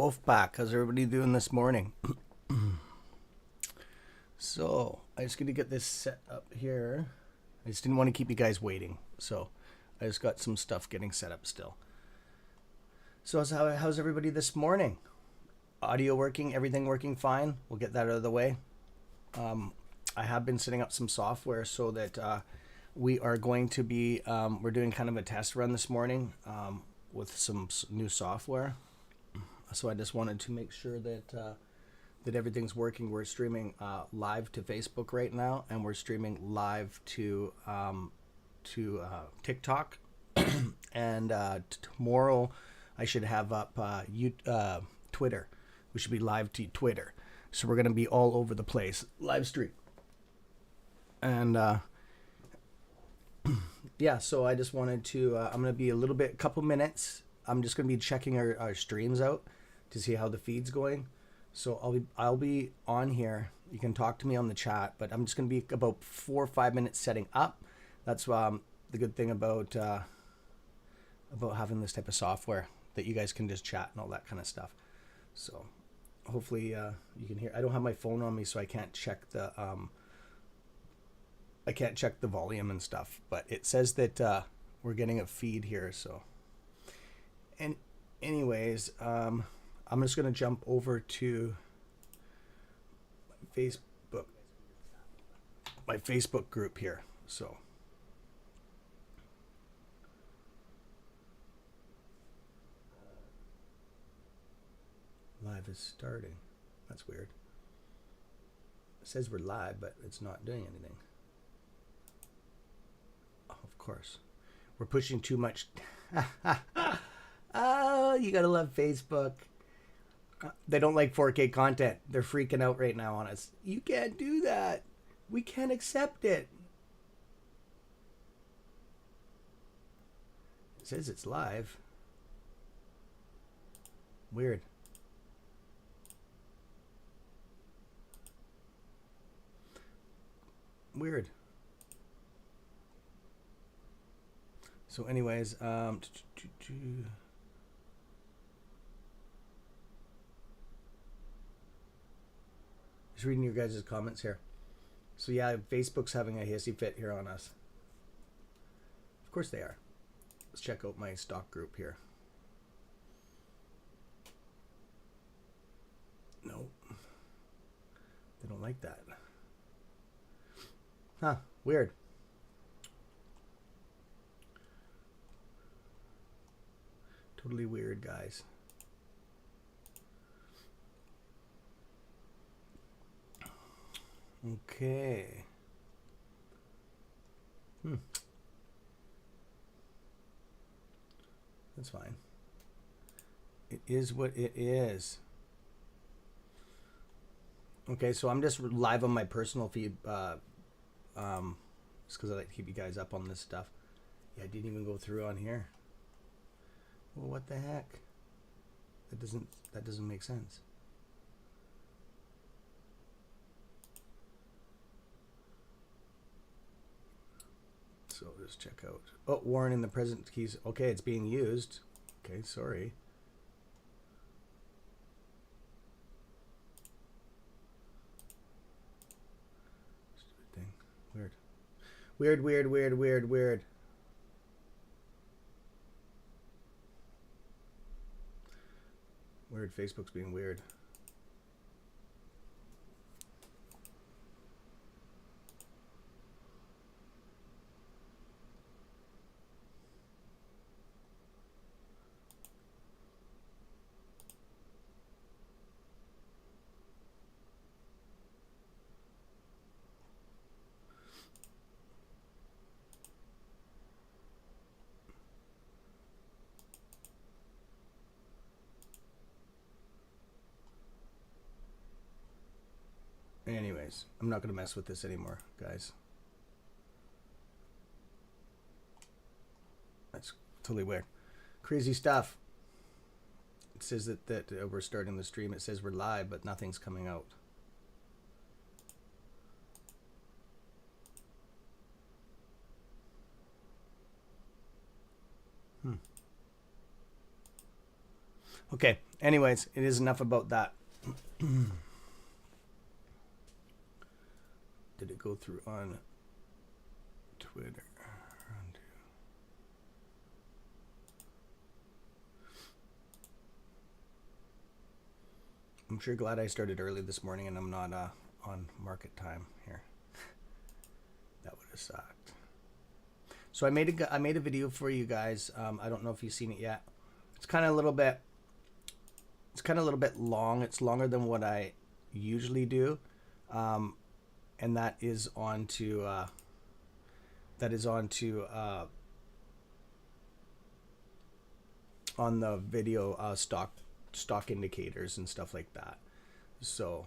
myself back. How's everybody doing this morning? So, I just going to get this set up here. I just didn't want to keep you guys waiting. So, I just got some stuff getting set up still. So, how's everybody this morning? Audio working? Everything working fine? We'll get that out of the way. I have been setting up some software so that we are going to be, we're doing kind of a test run this morning with some new software. So I just wanted to make sure that that everything's working. We're streaming live to Facebook right now, and we're streaming live to TikTok. And tomorrow I should have up Twitter. We should be live to Twitter. So we're going to be all over the place. Live stream. And yeah, so I just wanted to, I'm going to be a couple minutes. I'm just going to be checking our streams out to see how the feed's going. So I'll be on here. You can talk to me on the chat, but I'm just going to be about 4 or 5 minutes setting up. That's the good thing about having this type of software, that you guys can just chat and all that kind of stuff. So hopefully you can hear. I don't have my phone on me, so I can't check the volume and stuff, but it says that we're getting a feed here. So, and anyways, I'm just gonna jump over to my Facebook group here. So, live is starting. That's weird. It says we're live, but it's not doing anything. Of course, we're pushing too much. Oh, you gotta love Facebook. They don't like 4K content. They're freaking out right now on us. You can't do that. We can't accept it. It says it's live. Weird. Weird. So anyways, just reading your guys' comments here. So yeah, Facebook's having a hissy fit here on us. Of course they are. Let's check out my stock group here. Nope. They don't like that. Huh, weird. Totally weird, guys. Okay. That's fine. It is what it is. Okay, so I'm just live on my personal feed, just because I like to keep you guys up on this stuff. Yeah, I didn't even go through on here. Well, what the heck? That doesn't make sense. So just check out. Oh, Warren in the present keys. Okay, it's being used. Okay, sorry. Stupid thing. Weird. Weird, weird, weird, weird, weird. Weird. Facebook's being weird. Anyways, I'm not going to mess with this anymore, guys. That's totally weird. Crazy stuff. It says that we're starting the stream. It says we're live, but nothing's coming out. Okay. Anyways, it is enough about that. Did it go through on Twitter? I'm sure glad I started early this morning and I'm not on market time here. That would have sucked. So I made a video for you guys. I don't know if you've seen it yet. It's kind of a little bit long. It's longer than what I usually do, and that is on the video stock indicators and stuff like that. So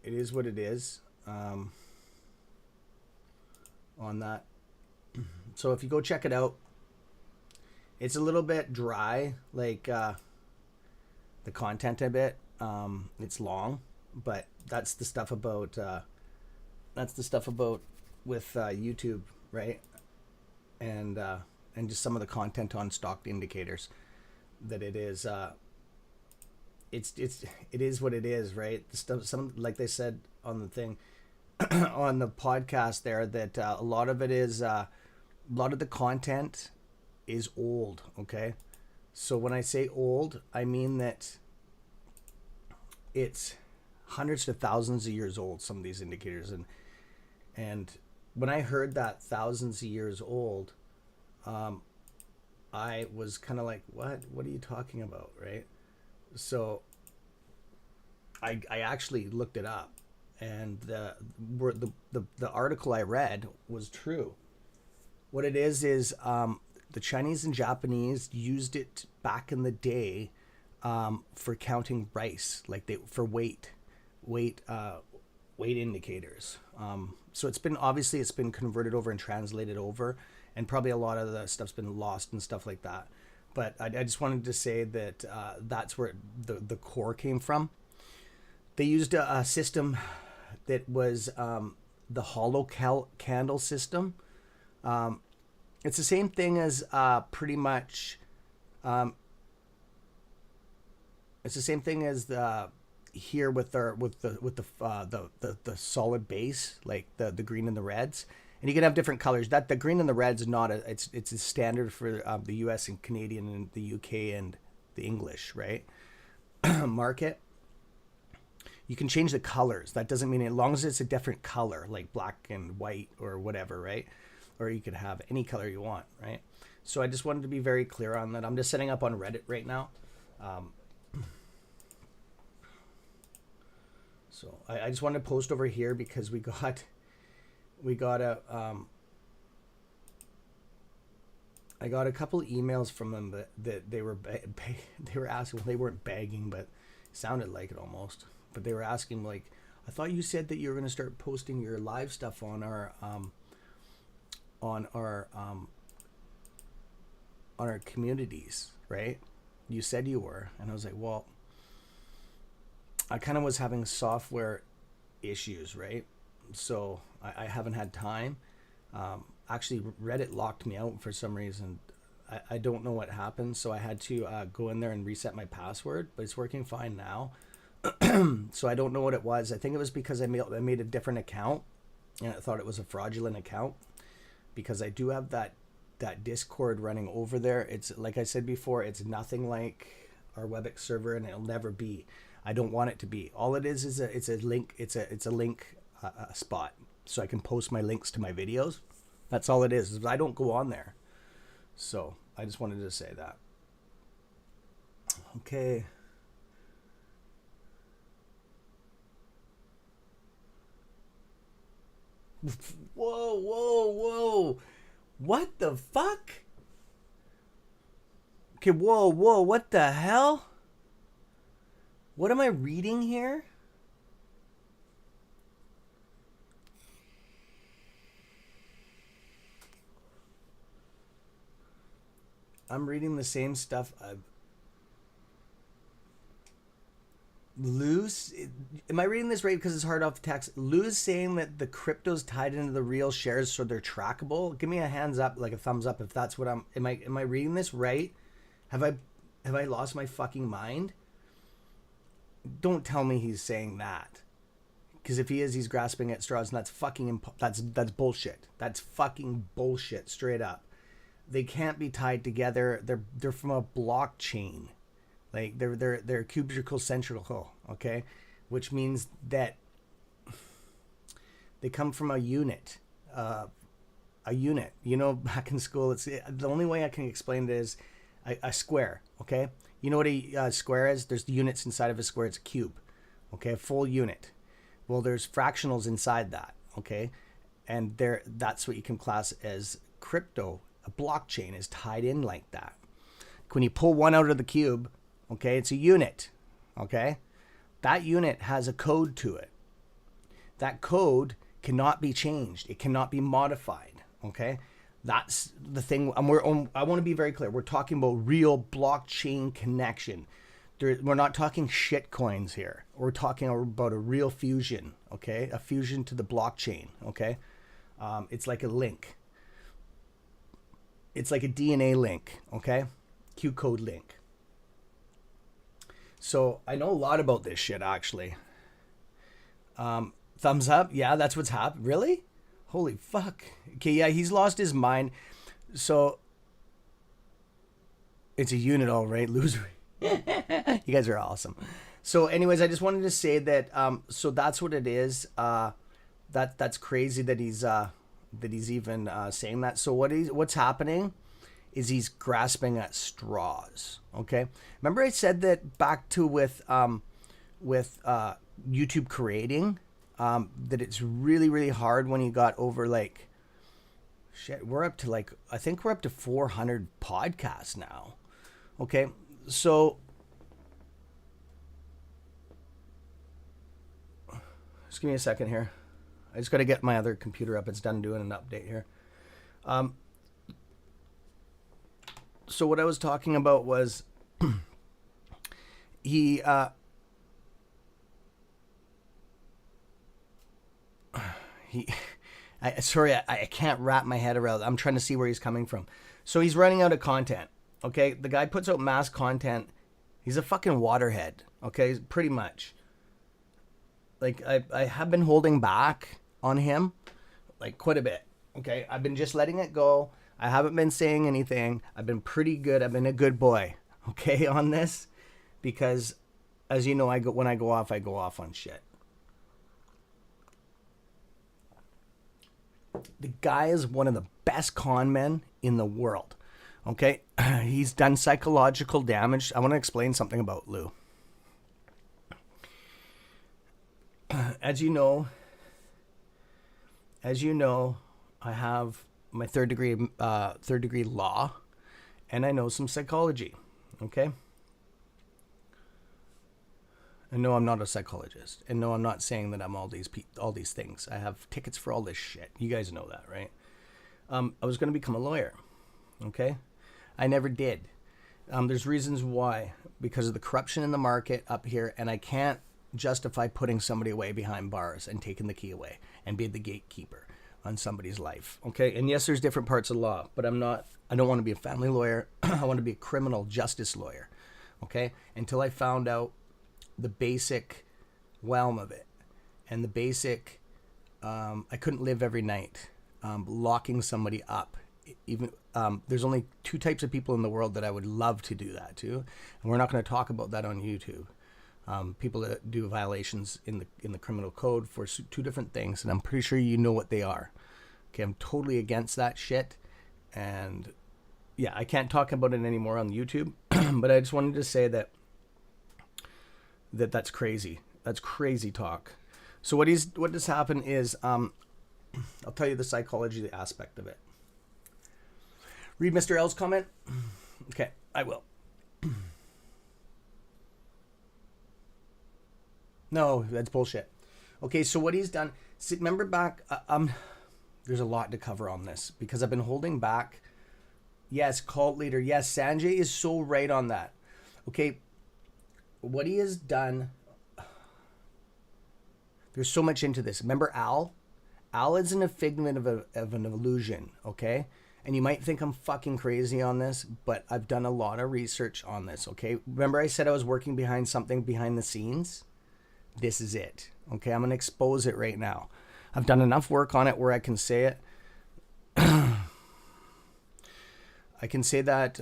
it is what it is on that. So if you go check it out, it's a little bit dry, like the content a bit. It's long, but that's the stuff about with YouTube, right? And just some of the content on stock indicators, that it is it is what it is, right? The stuff, some, like they said on the thing on the podcast there, that a lot of it is a lot of the content is old. Okay, so when I say old, I mean that it's hundreds to thousands of years old, some of these indicators. And when I heard that thousands of years old, I was kind of like, what are you talking about, right? So I actually looked it up, and the article I read was true. What it is the Chinese and Japanese used it back in the day for counting rice, like for weight indicators. So it's been converted over and translated over, and probably a lot of the stuff's been lost and stuff like that. But I just wanted to say that that's where the core came from. They used a system that was the hollow candle system. It's the same thing as pretty much. It's the same thing as here with the solid base, like the green and the reds, and you can have different colors. That the green and the reds is not it's a standard for the U.S. and Canadian and the U.K. and the English, right? Market. You can change the colors. That doesn't mean, as long as it's a different color, like black and white or whatever, right? Or you could have any color you want, right? So I just wanted to be very clear on that. I'm just setting up on Reddit right now. So I just wanted to post over here because we got I got a couple emails from them that they were asking. Well, they weren't begging, but it sounded like it almost. But they were asking, like, I thought you said that you were going to start posting your live stuff on our communities, right? You said you were, and I was like, well, I kind of was having software issues, right? So I haven't had time. Actually, Reddit locked me out for some reason. I don't know what happened, so I had to go in there and reset my password, but it's working fine now. So I don't know what it was. I think it was because I made a different account, and I thought it was a fraudulent account, because I do have that Discord running over there. It's, like I said before, it's nothing like our WebEx server, and it'll never be. I don't want it to be. All it is it's a link. It's a link spot, so I can post my links to my videos. That's all it is. I don't go on there. So I just wanted to say that. Okay. Whoa. What the fuck? Okay, whoa, what the hell? What am I reading here? I'm reading the same stuff. Lou's, am I reading this right? Because it's hard off text. Lou's saying that the crypto's tied into the real shares, so they're trackable. Give me a hands up, like a thumbs up, if that's what am I reading this right? Have I Have I lost my fucking mind? Don't tell me he's saying that. Because if he is, he's grasping at straws, and that's fucking that's bullshit. That's fucking bullshit, straight up. They can't be tied together. They're from a blockchain, like they're cubical centrical, okay, which means that they come from a unit. A unit. You know, back in school, it's the only way I can explain it is a square. Okay, you know what a square is? There's the units inside of a square. It's a cube. Okay, a full unit. Well, there's fractionals inside that, okay? And that's what you can class as crypto. A blockchain is tied in like that. When you pull one out of the cube, okay, it's a unit, okay? That unit has a code to it. That code cannot be changed. It cannot be modified, okay? That's the thing. I want to be very clear. We're talking about real blockchain connection. We're not talking shit coins here. We're talking about a real fusion, okay? A fusion to the blockchain, okay? It's like a link. It's like a DNA link, okay? Q code link. So I know a lot about this shit, actually. Thumbs up. Yeah, that's what's happened. Really? Holy fuck. Okay, yeah, he's lost his mind. So it's a unit, all right, loser. You guys are awesome. So anyways, I just wanted to say that so that's what it is. That's crazy that he's even saying that. So what's happening is he's grasping at straws. Okay, remember I said that back to with YouTube creating, that it's really, really hard when you got over like shit. I think we're up to 400 podcasts now. Okay. So, just give me a second here. I just got to get my other computer up. It's done doing an update here. So what I was talking about was he I can't wrap my head around. I'm trying to see where he's coming from. So he's running out of content. Okay, the guy puts out mass content. He's a fucking waterhead. Okay, pretty much. Like I have been holding back on him, like quite a bit. Okay, I've been just letting it go. I haven't been saying anything. I've been pretty good. I've been a good boy. Okay, on this, because as you know, when I go off on shit. The guy is one of the best con men in the world. Okay, he's done psychological damage. I want to explain something about Lou. As you know, I have my third degree law, and I know some psychology. Okay, and no, I'm not a psychologist, and no, I'm not saying that I'm all these things. I have tickets for all this shit. You guys know that, right? I was going to become a lawyer. Okay. I never did. There's reasons why. Because of the corruption in the market up here, and I can't justify putting somebody away behind bars and taking the key away and be the gatekeeper on somebody's life. Okay? And yes, there's different parts of law, but I don't want to be a family lawyer. I want to be a criminal justice lawyer. Okay? Until I found out the basic realm of it. And the basic, I couldn't live every night locking somebody up. Even there's only two types of people in the world that I would love to do that to, and we're not going to talk about that on YouTube. People that do violations in the criminal code for two different things, and I'm pretty sure you know what they are. Okay, I'm totally against that shit, and yeah, I can't talk about it anymore on YouTube. But I just wanted to say that's crazy. That's crazy talk. So what has happened is I'll tell you the psychology aspect of it. Read Mr. L's comment? Okay, I will. No, that's bullshit. Okay, so what he's done... See, remember back... there's a lot to cover on this, because I've been holding back. Yes, cult leader. Yes, Sanjay is so right on that. Okay, what he has done... There's so much into this. Remember Al? Al isn't a figment of an illusion, okay? And you might think I'm fucking crazy on this, but I've done a lot of research on this, okay? Remember I said I was working behind something behind the scenes? This is it, okay? I'm going to expose it right now. I've done enough work on it where I can say it. I can say that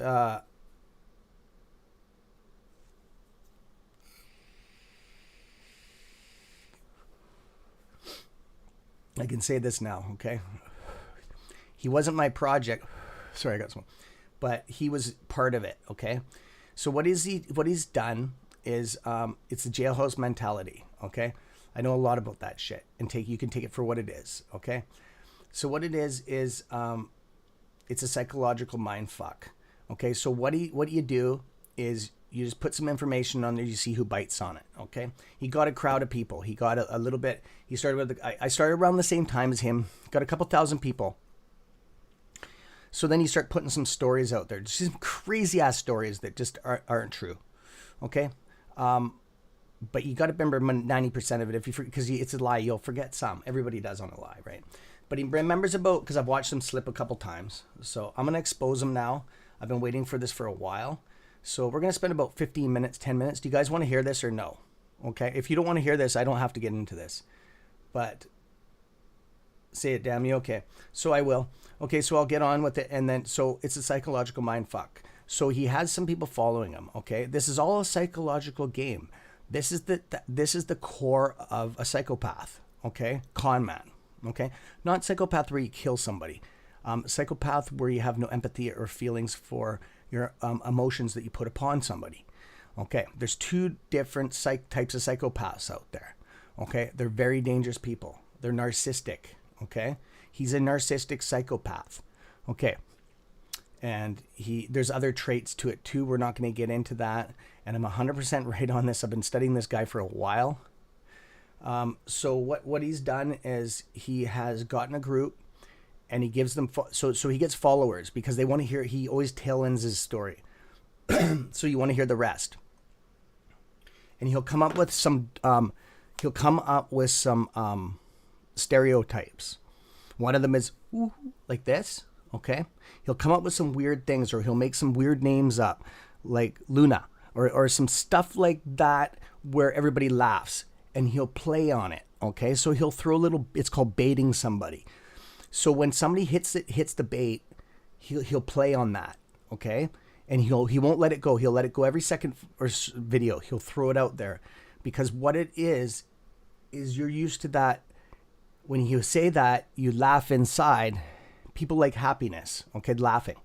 I can say this now, okay? He wasn't my project. Sorry, I got some. But he was part of it, okay? So what he's done is it's the jailhouse mentality, okay? I know a lot about that shit, and you can take it for what it is, okay? So what it is it's a psychological mind fuck. Okay, so what you do is you just put some information on there, you see who bites on it, okay? He got a crowd of people. He got a little bit, he started with, I started around the same time as him, got a couple thousand people. So then you start putting some stories out there, just some crazy ass stories that just aren't true, okay? But you got to remember 90% of it, because it's a lie, you'll forget some. Everybody does on a lie, right? But he remembers about, because I've watched him slip a couple times. So I'm going to expose him now. I've been waiting for this for a while. So we're going to spend about 15 minutes, 10 minutes. Do you guys want to hear this or no? Okay. If you don't want to hear this, I don't have to get into this. But say it, damn you. Okay. So I will. Okay. So I'll get on with it. And then, so it's a psychological mind fuck. So he has some people following him. Okay. This is all a psychological game. This is the core of a psychopath. Okay. Con man. Okay, not psychopath where you kill somebody. Psychopath where you have no empathy or feelings for your emotions that you put upon somebody. Okay, there's two different types of psychopaths out there. Okay, they're very dangerous people. They're narcissistic. Okay, he's a narcissistic psychopath. Okay, and there's other traits to it too. We're not going to get into that. And I'm 100% right on this. I've been studying this guy for a while. So what he's done is he has gotten a group and he gives them, so he gets followers because they want to hear, he always tail ends his story. So you want to hear the rest. And he'll come up with some stereotypes. One of them is ooh, like this. Okay. He'll come up with some weird things, or he'll make some weird names up like Luna or some stuff like that where everybody laughs. And he'll play on it, okay? So he'll throw it's called baiting somebody. So when somebody hits the bait, he'll play on that, okay? And he won't let it go. He'll let it go every second or video. He'll throw it out there, because what it is you're used to that. When you say that, you laugh inside. People like happiness, okay? Laughing.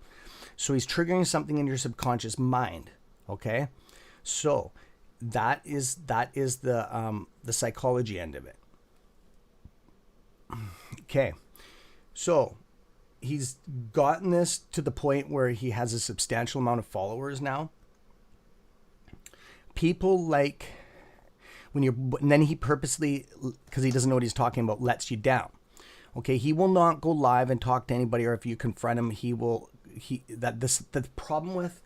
So he's triggering something in your subconscious mind, okay? So that is the psychology end of it. Okay. So he's gotten this to the point where he has a substantial amount of followers now. People like and then he purposely, because he doesn't know what he's talking about, lets you down. Okay. He will not go live and talk to anybody, or if you confront him, the problem with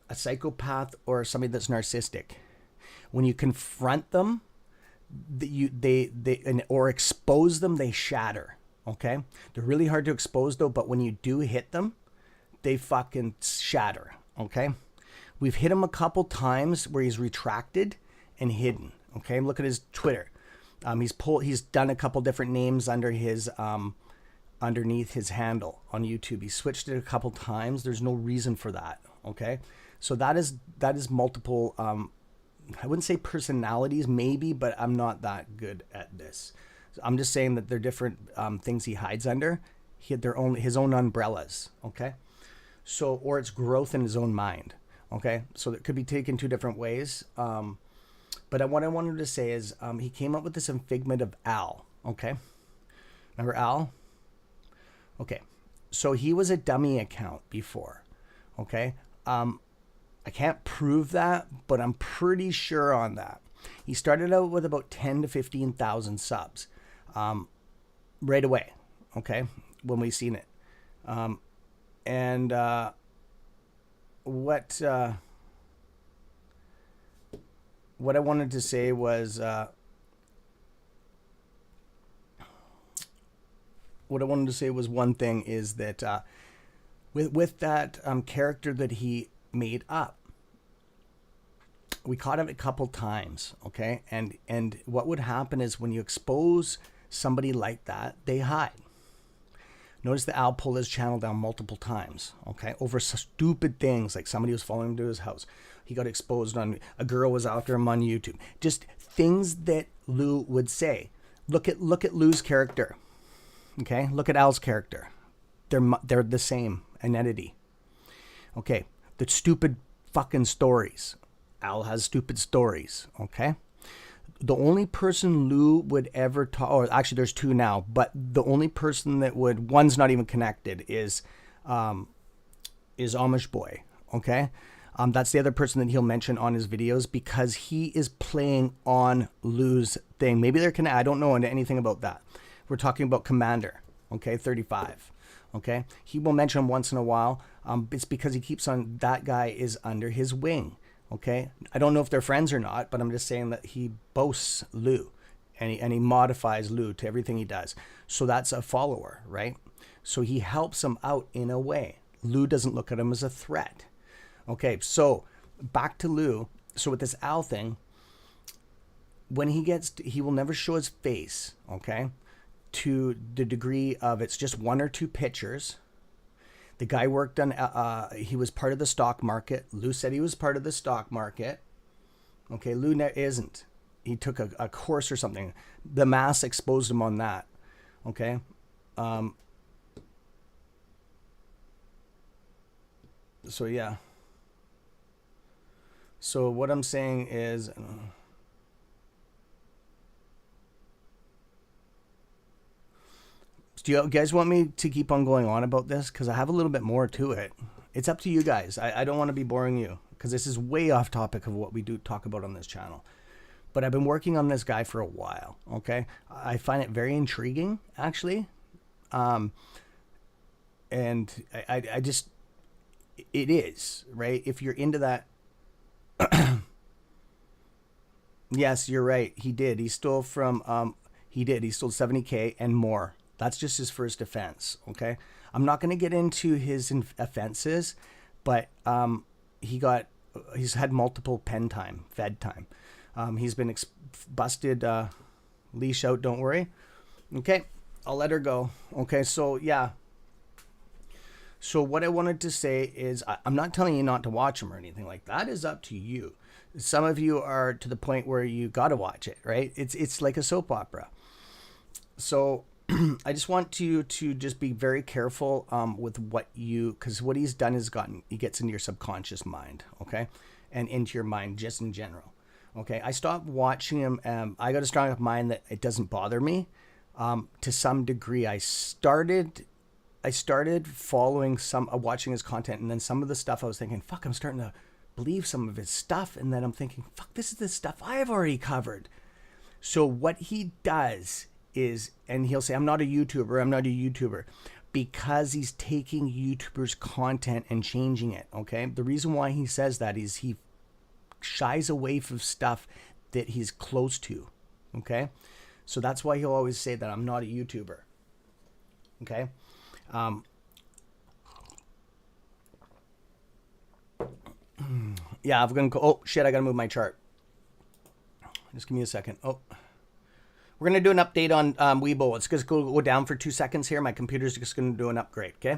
a psychopath or somebody that's narcissistic, when you confront them, or expose them, they shatter. Okay, they're really hard to expose though. But when you do hit them, they fucking shatter. Okay, we've hit him a couple times where he's retracted and hidden. Okay, look at his Twitter. He's done a couple different names under his underneath his handle on YouTube. He switched it a couple times. There's no reason for that. Okay, so that is multiple. I wouldn't say personalities, maybe, but I'm not that good at this. I'm just saying that they're different things he hides under. He had his own umbrellas, okay? So, or it's growth in his own mind, okay? So that could be taken two different ways. But what I wanted to say is he came up with this figment of Al, okay? Remember Al? Okay. So he was a dummy account before, okay? I can't prove that, but I'm pretty sure on that. He started out with about 10 to 15,000 subs right away, okay, when we seen it. What I wanted to say was one thing is that with that character that he made up. We caught him a couple times, okay? And what would happen is when you expose somebody like that, they hide. Notice that Al pulled his channel down multiple times, okay? Over stupid things, like somebody was following him to his house. He got exposed on, a girl was after him on YouTube. Just things that Lou would say. Look at Lou's character, okay? Look at Al's character. They're the same, an entity. Okay, the stupid fucking stories. Al has stupid stories, okay? The only person Lou would ever talk, or actually there's two now, but the only person that would, one's not even connected, is Amish Boy, okay? That's the other person that he'll mention on his videos because he is playing on Lou's thing. Maybe they're connected. I don't know anything about that. We're talking about Commander, okay, 35, okay? He will mention him once in a while. It's because he keeps on, that guy is under his wing. Okay, I don't know if they're friends or not, but I'm just saying that he boasts Lou and he modifies Lou to everything he does. So that's a follower, right? So he helps him out in a way. Lou doesn't look at him as a threat. Okay, so back to Lou. So with this Al thing, when he will never show his face, okay, to the degree of it's just one or two pictures. The guy worked on, he was part of the stock market. Lou said he was part of the stock market. Okay, Lou isn't. He took a course or something. The mass exposed him on that. Okay. So, yeah. So, what I'm saying is... Do you guys want me to keep on going on about this? Because I have a little bit more to it. It's up to you guys. I don't want to be boring you because this is way off topic of what we do talk about on this channel. But I've been working on this guy for a while, okay? I find it very intriguing, actually. And I just, it is, right? If you're into that. Yes, you're right. He did. He stole from, he stole 70K and more. That's just his first offense, okay? I'm not going to get into his offenses, but he's had multiple pen time, fed time. He's been busted, leash out, don't worry. Okay, I'll let her go. Okay, so yeah. So what I wanted to say is I'm not telling you not to watch him or anything like that. That is up to you. Some of you are to the point where you got to watch it, right? It's like a soap opera. So... I just want you to just be very careful with what because what he's done is he gets into your subconscious mind, okay? And into your mind just in general, okay? I stopped watching him. I got a strong enough mind that it doesn't bother me to some degree. I started following watching his content, and then some of the stuff I was thinking, fuck, I'm starting to believe some of his stuff, and then I'm thinking, fuck, this is the stuff I've already covered. So what he does is, and he'll say, I'm not a YouTuber, because he's taking YouTubers' content and changing it, okay? The reason why he says that is he shies away from stuff that he's close to, okay? So that's why he'll always say that I'm not a YouTuber, okay? Yeah, I'm gonna go, oh shit, I gotta move my chart. Just give me a second. Oh. We're going to do an update on Weibo. It's just going to go down for 2 seconds here. My computer's just going to do an upgrade, okay?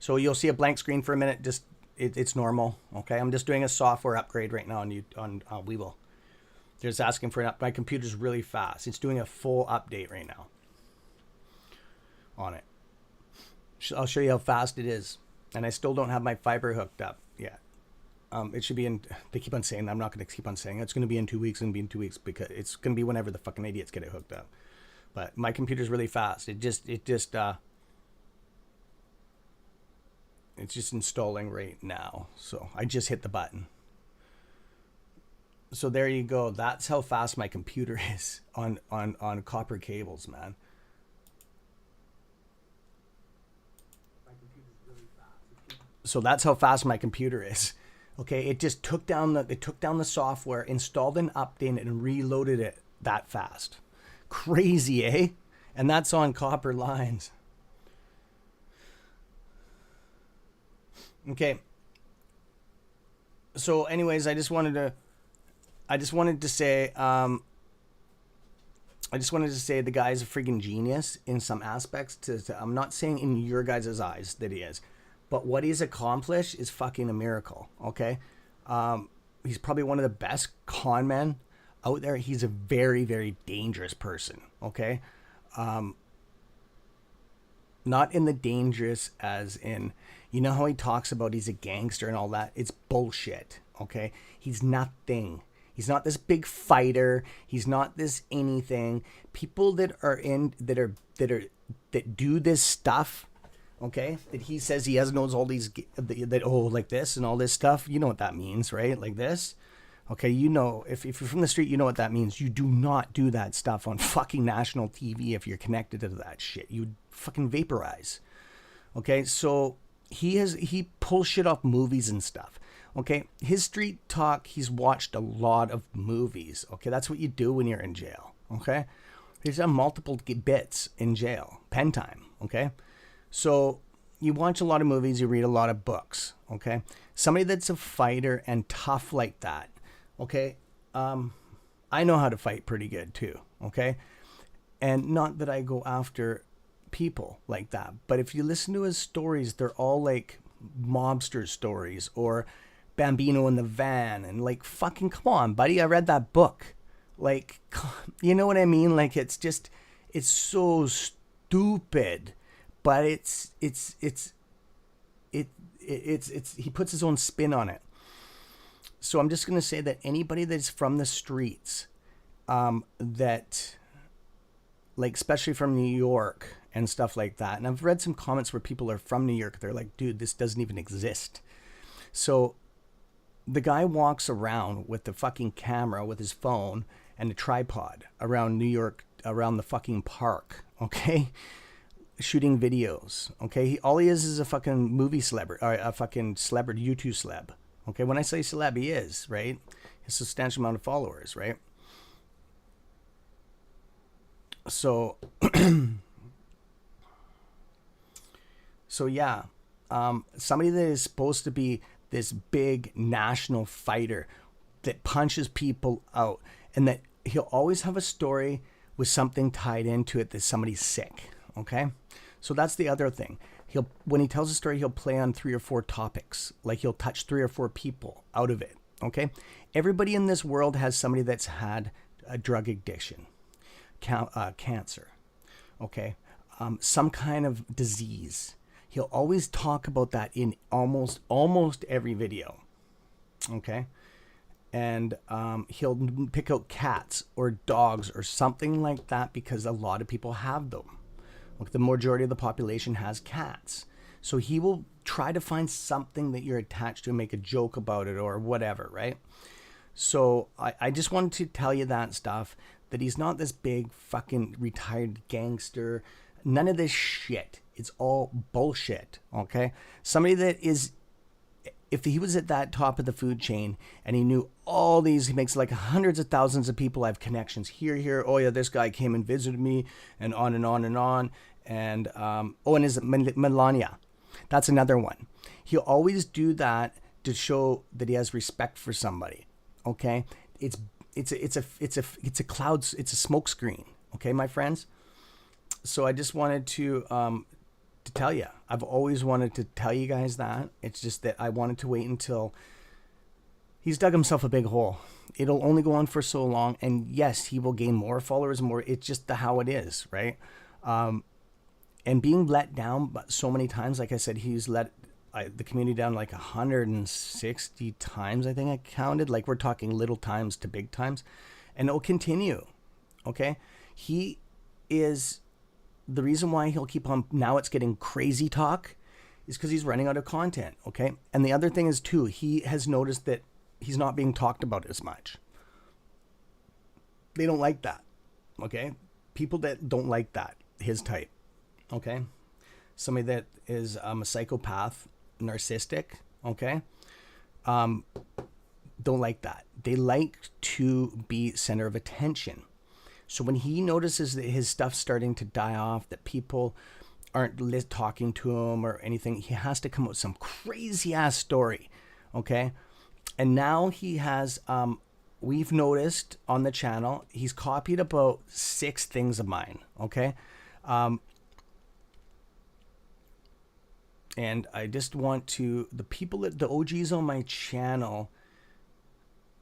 So you'll see a blank screen for a minute. Just it's normal, okay? I'm just doing a software upgrade right now on Weibo. They're just asking for my computer's really fast. It's doing a full update right now on it. I'll show you how fast it is. And I still don't have my fiber hooked up yet. It should be in, they keep on saying, I'm not going to keep on saying, it's going to be in 2 weeks and be in 2 weeks because it's going to be whenever the fucking idiots get it hooked up. But my computer's really fast. It's just installing right now. So I just hit the button. So there you go. That's how fast my computer is on copper cables, man. So that's how fast my computer is. Okay, it just took down the software, installed an update, and reloaded it that fast. Crazy, eh? And that's on copper lines. Okay. So anyways, I just wanted to say the guy's a freaking genius in some aspects. I'm not saying in your guys' eyes that he is, but what he's accomplished is fucking a miracle. Okay, he's probably one of the best con men out there. He's a very, very dangerous person. Okay, not in the dangerous as in, you know how he talks about he's a gangster and all that. It's bullshit. Okay, he's nothing. He's not this big fighter. He's not this anything. People that do this stuff, okay, that he says he has knows all these like this and all this stuff. You know what that means, right? Like this. Okay, you know, if you're from the street, you know what that means. You do not do that stuff on fucking national TV if you're connected to that shit. You fucking vaporize. Okay, so he pulls shit off movies and stuff. Okay, his street talk, he's watched a lot of movies. Okay, that's what you do when you're in jail. Okay, he's done multiple bits in jail, pen time. Okay, so you watch a lot of movies, you read a lot of books. Okay, somebody that's a fighter and tough like that. Okay, I know how to fight pretty good too. Okay, and not that I go after people like that, but if you listen to his stories, they're all like mobster stories or Bambino in the van, and like, fucking come on, buddy, I read that book. Like, you know what I mean? Like, it's so stupid, but he puts his own spin on it. So I'm just going to say that anybody that's from the streets, that, like, especially from New York and stuff like that, and I've read some comments where people are from New York, they're like, dude, this doesn't even exist. So the guy walks around with the fucking camera with his phone and a tripod around New York, around the fucking park, okay? Shooting videos, okay? All he is a fucking movie celeb, or a fucking celebrity, YouTube celeb, okay? When I say celeb, he is, right? A substantial amount of followers, right? So, yeah, somebody that is supposed to be this big national fighter that punches people out, and that he'll always have a story with something tied into it that somebody's sick. Okay, so that's the other thing. When he tells a story, he'll play on 3 or 4 topics. Like, he'll touch 3 or 4 people out of it. Okay, everybody in this world has somebody that's had a drug addiction, cancer. Okay, some kind of disease. He'll always talk about that in almost every video. Okay, and he'll pick out cats or dogs or something like that because a lot of people have them. Like, the majority of the population has cats. So he will try to find something that you're attached to and make a joke about it or whatever, right? So I just wanted to tell you that stuff, that he's not this big fucking retired gangster. None of this shit. It's all bullshit, okay? Somebody that is, if he was at that top of the food chain and he knew all these, he makes like hundreds of thousands of people have connections here. Oh yeah, this guy came and visited me, and on and on and on. And, and is it Melania? That's another one. He'll always do that to show that he has respect for somebody, okay? It's a cloud, it's a smoke screen, okay, my friends? So I just wanted to tell you. I've always wanted to tell you guys that. It's just that I wanted to wait until he's dug himself a big hole. It'll only go on for so long. And yes, he will gain more followers, more. It's just how it is, right? And being let down so many times, like I said, he's let the community down like 160 times, I think I counted. Like, we're talking little times to big times. And it'll continue, okay? He is... The reason why he'll keep on, now it's getting crazy talk, is because he's running out of content, okay? And the other thing is, too, he has noticed that he's not being talked about as much. They don't like that, okay? People that don't like that, his type, okay? Somebody that is a psychopath, narcissistic, okay? Don't like that. They like to be center of attention. So when he notices that his stuff's starting to die off, that people aren't talking to him or anything. He has to come up with some crazy ass story, okay? And now he has, we've noticed on the channel, he's copied about 6 things of mine, okay? And I just want to, the people that, the OGs on my channel,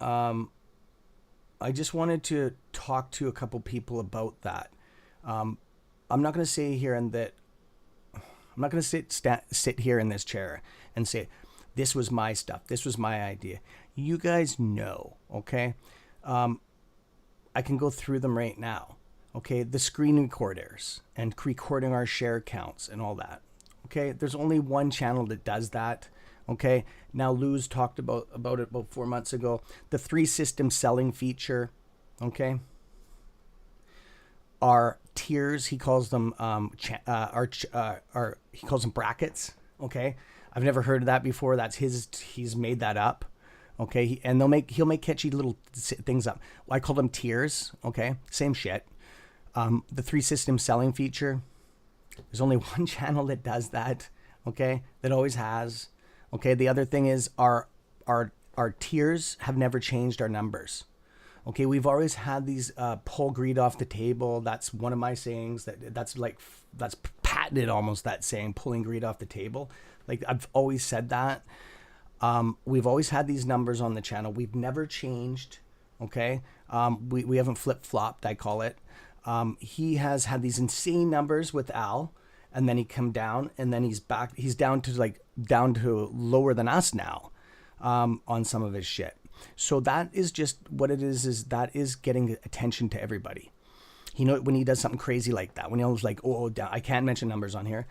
I just wanted to talk to a couple people about that. I'm not going to say here and that, I'm not going to sit here in this chair and say, this was my stuff. This was my idea. You guys know, okay? I can go through them right now. Okay, the screen recorders and recording our share counts and all that. Okay, there's only one channel that does that. Okay, now Lou's talked about it about 4 months ago. The 3 system selling feature. Okay, our tiers, he calls them he calls them brackets. Okay, I've never heard of that before. That's he's made that up. Okay, and he'll make catchy little things up. I call them tiers. Okay, same shit. The 3 system selling feature. There's only one channel that does that. Okay, that always has. Okay, the other thing is our tiers have never changed our numbers. Okay, we've always had these pull greed off the table. That's one of my sayings. That's patented almost, that saying, pulling greed off the table. Like, I've always said that. We've always had these numbers on the channel. We've never changed. Okay, we haven't flip-flopped, I call it. He has had these insane numbers with Al, and then he come down, and then he's back. He's down to lower than us now on some of his shit. So that is just what it is that is getting attention to everybody. You know, when he does something crazy like that, when he was like, oh, I can't mention numbers on here.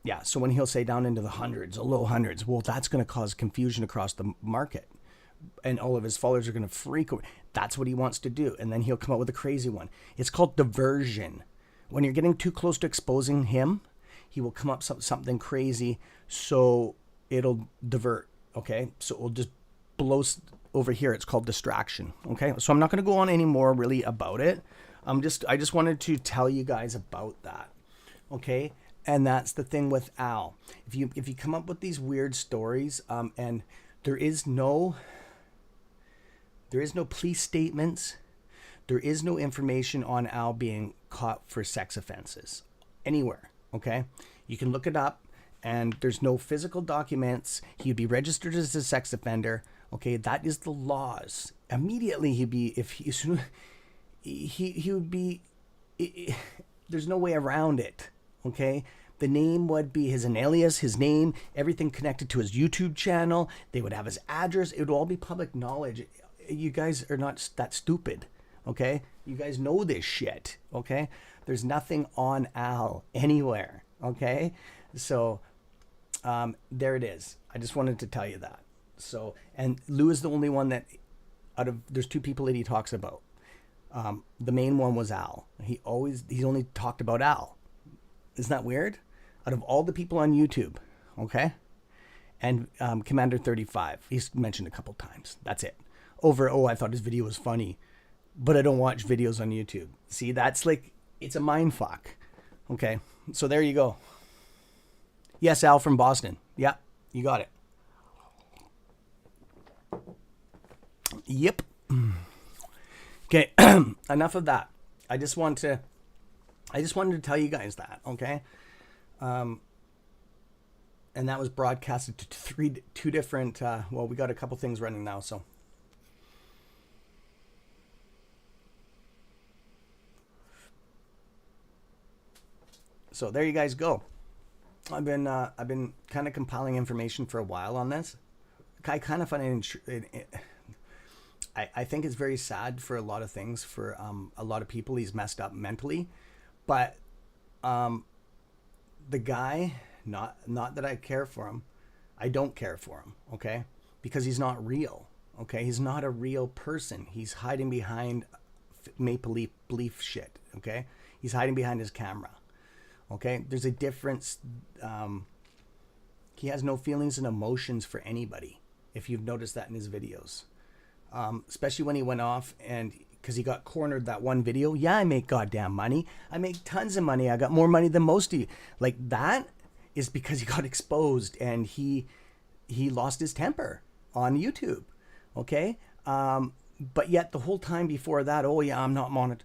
Yeah, so when he'll say down into the hundreds, low hundreds, well, that's going to cause confusion across the market. And all of his followers are going to freak out. That's what he wants to do. And then he'll come up with a crazy one. It's called diversion. When you're getting too close to exposing him, he will come up with something crazy, so it'll divert. Okay, so it will just blow over here. It's called distraction. Okay, so I'm not going to go on any more really about it. I just wanted to tell you guys about that. Okay, and that's the thing with Al. If you come up with these weird stories, and there is no police statements. There is no information on Al being caught for sex offenses anywhere. Okay, you can look it up, and there's no physical documents. He'd be registered as a sex offender. Okay, that is the laws. Immediately he would be. There's no way around it. Okay. The name would be an alias, his name, everything connected to his YouTube channel. They would have his address. It would all be public knowledge. You guys are not that stupid, okay? You guys know this shit, okay? There's nothing on Al anywhere, okay? So there it is. I just wanted to tell you that. So, and Lou is the only one that there's 2 people that he talks about. The main one was Al. He's only talked about Al. Isn't that weird? Out of all the people on YouTube, okay? And Commander 35, he's mentioned a couple times. That's it. I thought his video was funny, but I don't watch videos on YouTube. See, that's like, it's a mind fuck. Okay, so there you go. Yes, Al from Boston. Yeah, you got it. Yep. Okay, enough of that. I just wanted to tell you guys that, okay? And that was broadcasted to 2 different, we got a couple things running now, so. So there you guys go. I've been kind of compiling information for a while on this. I kind of find it, I think it's very sad for a lot of things, for a lot of people. He's messed up mentally, but the guy, not that I care for him, I don't care for him, okay? Because he's not real, okay? He's not a real person. He's hiding behind maple leaf shit, okay? He's hiding behind his camera, okay? There's a difference. He has no feelings and emotions for anybody, if you've noticed that in his videos. Especially when he went off and because he got cornered that one video. Yeah, I make goddamn money. I make tons of money. I got more money than most of you. Like, that is because he got exposed and he lost his temper on YouTube. Okay? But yet the whole time before that, oh yeah, I'm not monitored.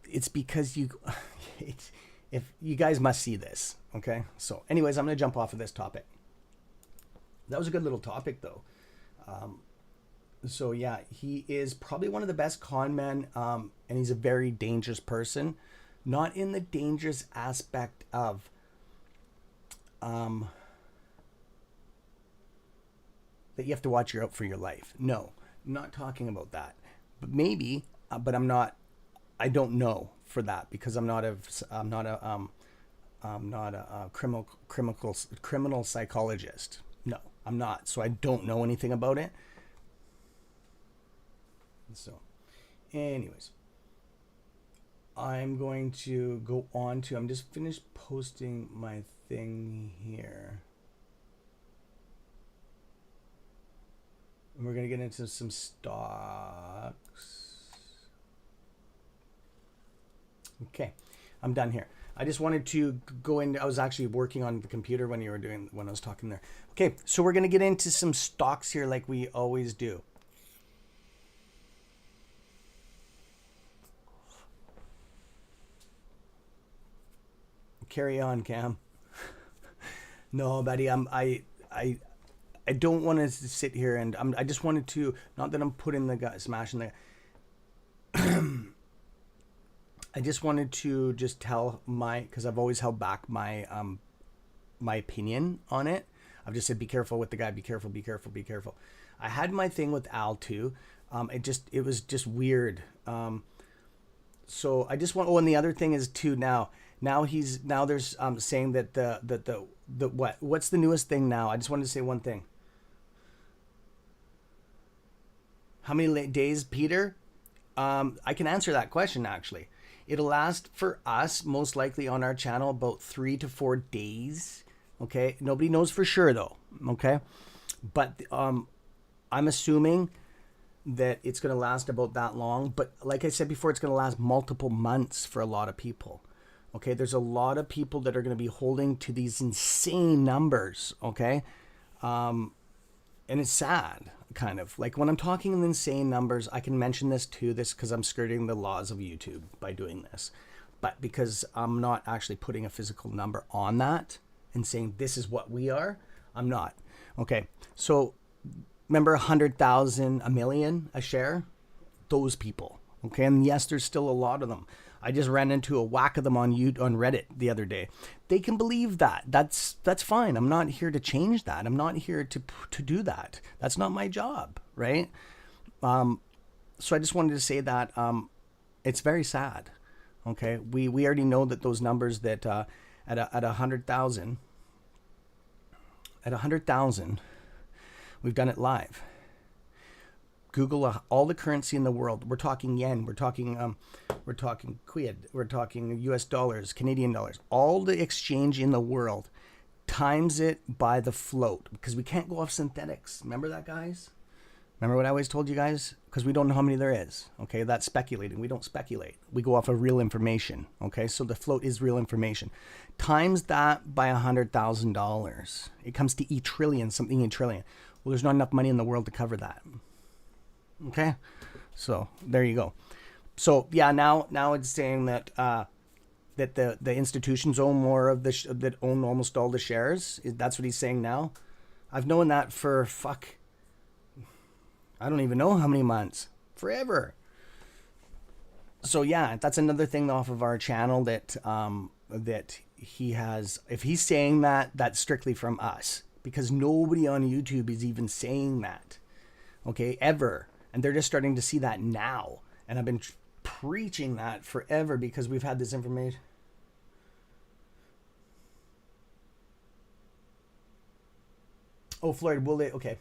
It's because if you guys must see this. Okay? So anyways, I'm going to jump off of this topic. That was a good little topic though. So yeah, he is probably one of the best con men, and he's a very dangerous person. Not in the dangerous aspect of that you have to watch out for your life. No, I'm not talking about that. But maybe, but I'm not. I don't know for that because I'm not a criminal psychologist. No, I'm not. So I don't know anything about it. So, anyways, I'm going to go on to, I'm just finished posting my thing here. And we're going to get into some stocks. Okay, I'm done here. I just wanted to go in. I was actually working on the computer when I was talking there. Okay, so we're going to get into some stocks here like we always do. Carry on, Cam. No, buddy, I don't want to sit here and I just wanted to, not that I'm putting the guy smashing the I just wanted to just tell because I've always held back my my opinion on it. I've just said be careful with the guy, be careful, be careful, be careful. I had my thing with Al too. It was just weird. So I just want, and the other thing is too, now there's saying that the what's the newest thing now? I just wanted to say one thing. How many days, Peter? I can answer that question actually. It'll last for us most likely on our channel about 3 to 4 days. Okay, nobody knows for sure though. Okay, but I'm assuming that it's going to last about that long. But like I said before, it's going to last multiple months for a lot of people. Okay, there's a lot of people that are going to be holding to these insane numbers, okay? And it's sad, kind of. Like when I'm talking in insane numbers, I can mention this because I'm skirting the laws of YouTube by doing this. But because I'm not actually putting a physical number on that and saying this is what we are, I'm not. Okay, so remember 100,000, a million, a share? Those people, okay? And yes, there's still a lot of them. I just ran into a whack of them on Reddit the other day. They can believe that. That's fine. I'm not here to change that. I'm not here to do that. That's not my job, right? So I just wanted to say that it's very sad. Okay, we already know that those numbers that at 100,000, we've done it live. Google all the currency in the world. We're talking yen. We're talking quid. We're talking U.S. dollars, Canadian dollars. All the exchange in the world, times it by the float because we can't go off synthetics. Remember that, guys? Remember what I always told you guys? Because we don't know how many there is. Okay, that's speculating. We don't speculate. We go off of real information. Okay, so the float is real information. Times that by $100,000, it comes to something e trillion. Well, there's not enough money in the world to cover that. Okay, so there you go. So yeah, now it's saying that that the institutions own more of that own almost all the shares. That's what he's saying now. I've known that for I don't even know how many months, forever. So yeah, that's another thing off of our channel that that he has. If he's saying that, that's strictly from us because nobody on YouTube is even saying that. Okay, ever. And they're just starting to see that now. And I've been preaching that forever because we've had this information. Oh, Floyd, will they? Okay.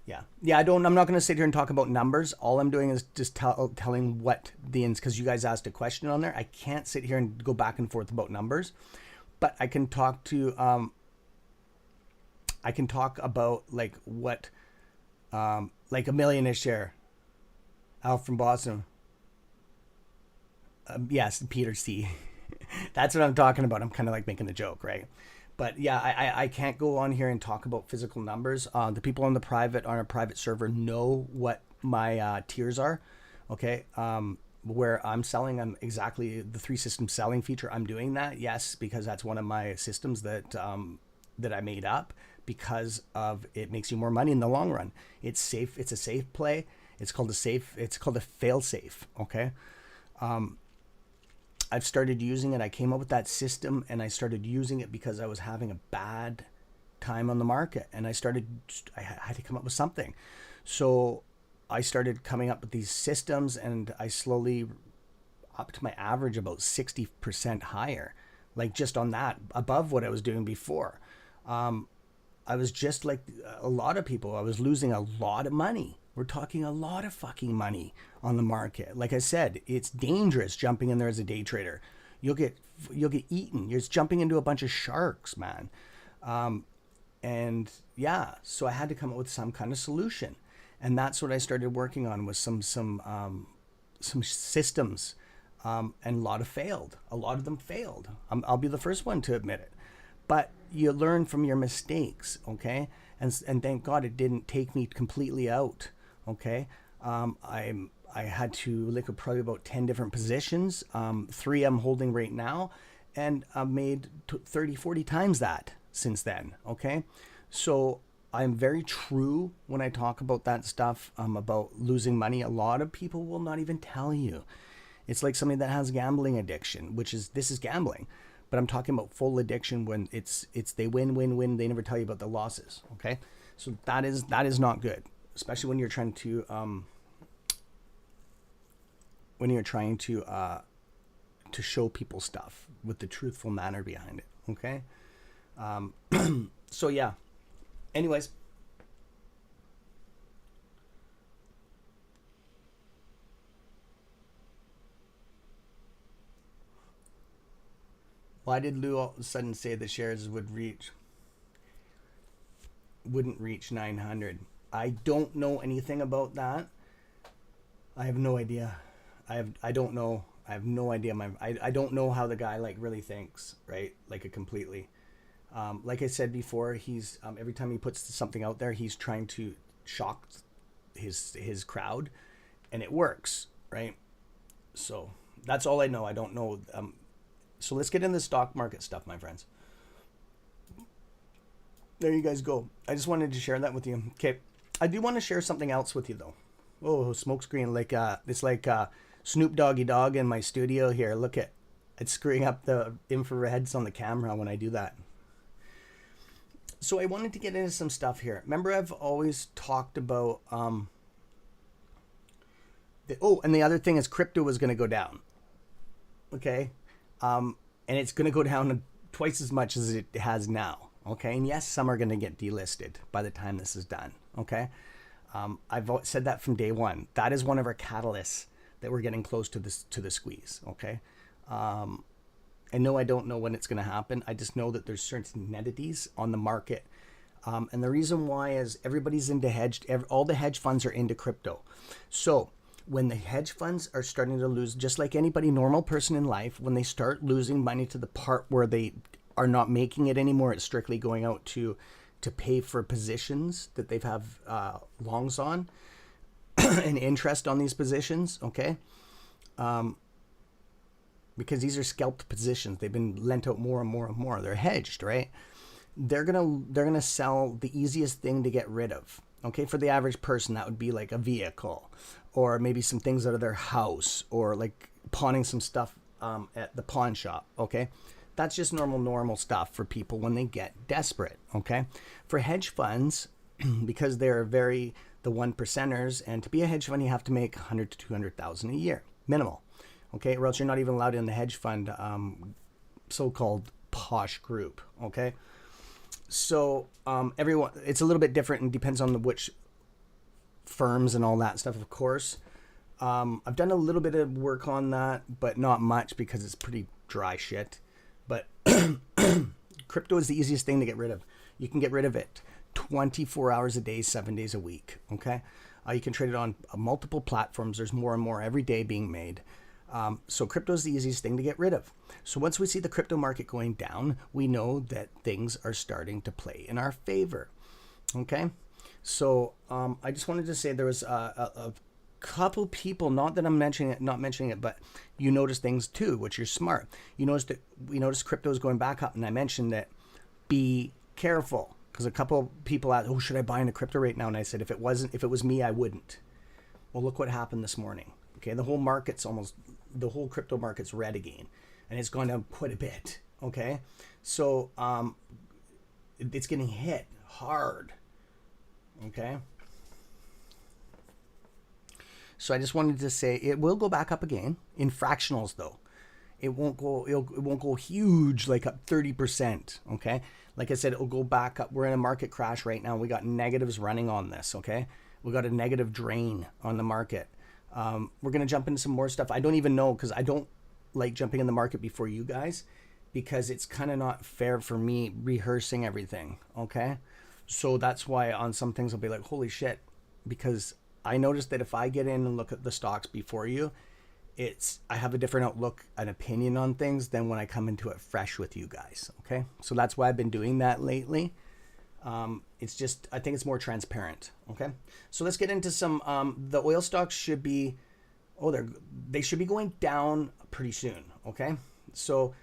Yeah. I'm not going to sit here and talk about numbers. All I'm doing is just telling what because you guys asked a question on there. I can't sit here and go back and forth about numbers. But I can talk about like what, like a million a share, Al from Boston. Yes, Peter C. That's what I'm talking about. I'm kind of like making the joke, right? But yeah, I can't go on here and talk about physical numbers. The people on a private server know what my tiers are. Okay. Where I'm selling, I'm exactly the 3 system selling feature. I'm doing that. Yes, because that's one of my systems that I made up because of it makes you more money in the long run. It's safe. It's a safe play. It's called a fail safe. Okay. I've started using it. I came up with that system and I started using it because I was having a bad time on the market and I had to come up with something. So I started coming up with these systems and I slowly upped my average about 60% higher, like just on that above what I was doing before. I was just like a lot of people. I was losing a lot of money. We're talking a lot of fucking money on the market. Like I said, it's dangerous jumping in there as a day trader. You'll get eaten. You're just jumping into a bunch of sharks, man. And yeah, so I had to come up with some kind of solution, and that's what I started working on was some systems, and a lot of them failed. I'll be the first one to admit it. But you learn from your mistakes, okay? And thank God it didn't take me completely out, okay? I had to liquid probably about 10 different positions. 3 I'm holding right now, and I've made 30, 40 times that since then, okay? So I'm very true when I talk about that stuff, about losing money. A lot of people will not even tell you. It's like somebody that has gambling addiction, this is gambling. But I'm talking about full addiction when it's they win. They never tell you about the losses. Okay, so that is not good, especially when you're trying to to show people stuff with the truthful manner behind it. Okay, so yeah. Anyways. Why did Lou all of a sudden say the shares wouldn't reach 900? I don't know anything about that. I have no idea. I don't know. I have no idea. I don't know how the guy like really thinks, right? Like completely. Like I said before, he's every time he puts something out there, he's trying to shock his crowd, and it works, right? So that's all I know. I don't know. So let's get into the stock market stuff, my friends. There you guys go. I just wanted to share that with you. Okay. I do want to share something else with you, though. Oh, smoke screen. It's like Snoop Doggy Dogg in my studio here. Look at it's screwing up the infrareds on the camera when I do that. So I wanted to get into some stuff here. Remember, I've always talked about... and the other thing is crypto was going to go down. Okay? And it's going to go down twice as much as it has now. Okay, and yes, some are going to get delisted by the time this is done. Okay, I've said that from day one. That is one of our catalysts that we're getting close to the squeeze. Okay, and no, I don't know when it's going to happen. I just know that there's certain entities on the market, and the reason why is everybody's into all the hedge funds are into crypto. So when the hedge funds are starting to lose, just like anybody normal person in life, when they start losing money to the part where they are not making it anymore, it's strictly going out to pay for positions that they've have longs on and interest on these positions, okay? Because these are scalped positions. They've been lent out more and more and more. They're hedged, right? They're gonna sell the easiest thing to get rid of. Okay, for the average person, that would be like a vehicle, or maybe some things out of their house, or like pawning some stuff at the pawn shop. Okay, that's just normal stuff for people when they get desperate. Okay, for hedge funds, because they're the 1%ers, and to be a hedge fund, you have to make 100 to 200,000 a year minimal. Okay, or else you're not even allowed in the hedge fund so-called posh group. Okay. So everyone, it's a little bit different and depends on which firms and all that stuff, of course. I've done a little bit of work on that, but not much because it's pretty dry shit. But crypto is the easiest thing to get rid of. You can get rid of it 24 hours a day, 7 days a week. Okay. You can trade it on multiple platforms. There's more and more every day being made. So crypto is the easiest thing to get rid of. So once we see the crypto market going down, we know that things are starting to play in our favor. Okay, so I just wanted to say there was a couple people, not that I'm not mentioning it, but you notice things too, which you're smart. You notice that we noticed crypto is going back up, and I mentioned that be careful, because a couple people asked, "Oh, should I buy into crypto right now?" And I said, if it was me, I wouldn't. Well, look what happened this morning. Okay, the whole crypto market's red again, and it's gone down quite a bit. Okay, so it's getting hit hard. Okay, so I just wanted to say it will go back up again in fractionals, though. It won't go huge, like up 30%. Okay, like I said, it'll go back up. We're in a market crash right now. We got negatives running on this. Okay, we got a negative drain on the market. We're going to jump into some more stuff. I don't even know, because I don't like jumping in the market before you guys, because it's kind of not fair for me rehearsing everything. Okay, so that's why on some things I'll be like, holy shit, because I noticed that if I get in and look at the stocks before you, I have a different outlook, an opinion on things than when I come into it fresh with you guys. Okay, so that's why I've been doing that lately. It's just, I think it's more transparent. Okay, so let's get into some, the oil stocks should be, they should be going down pretty soon. Okay, so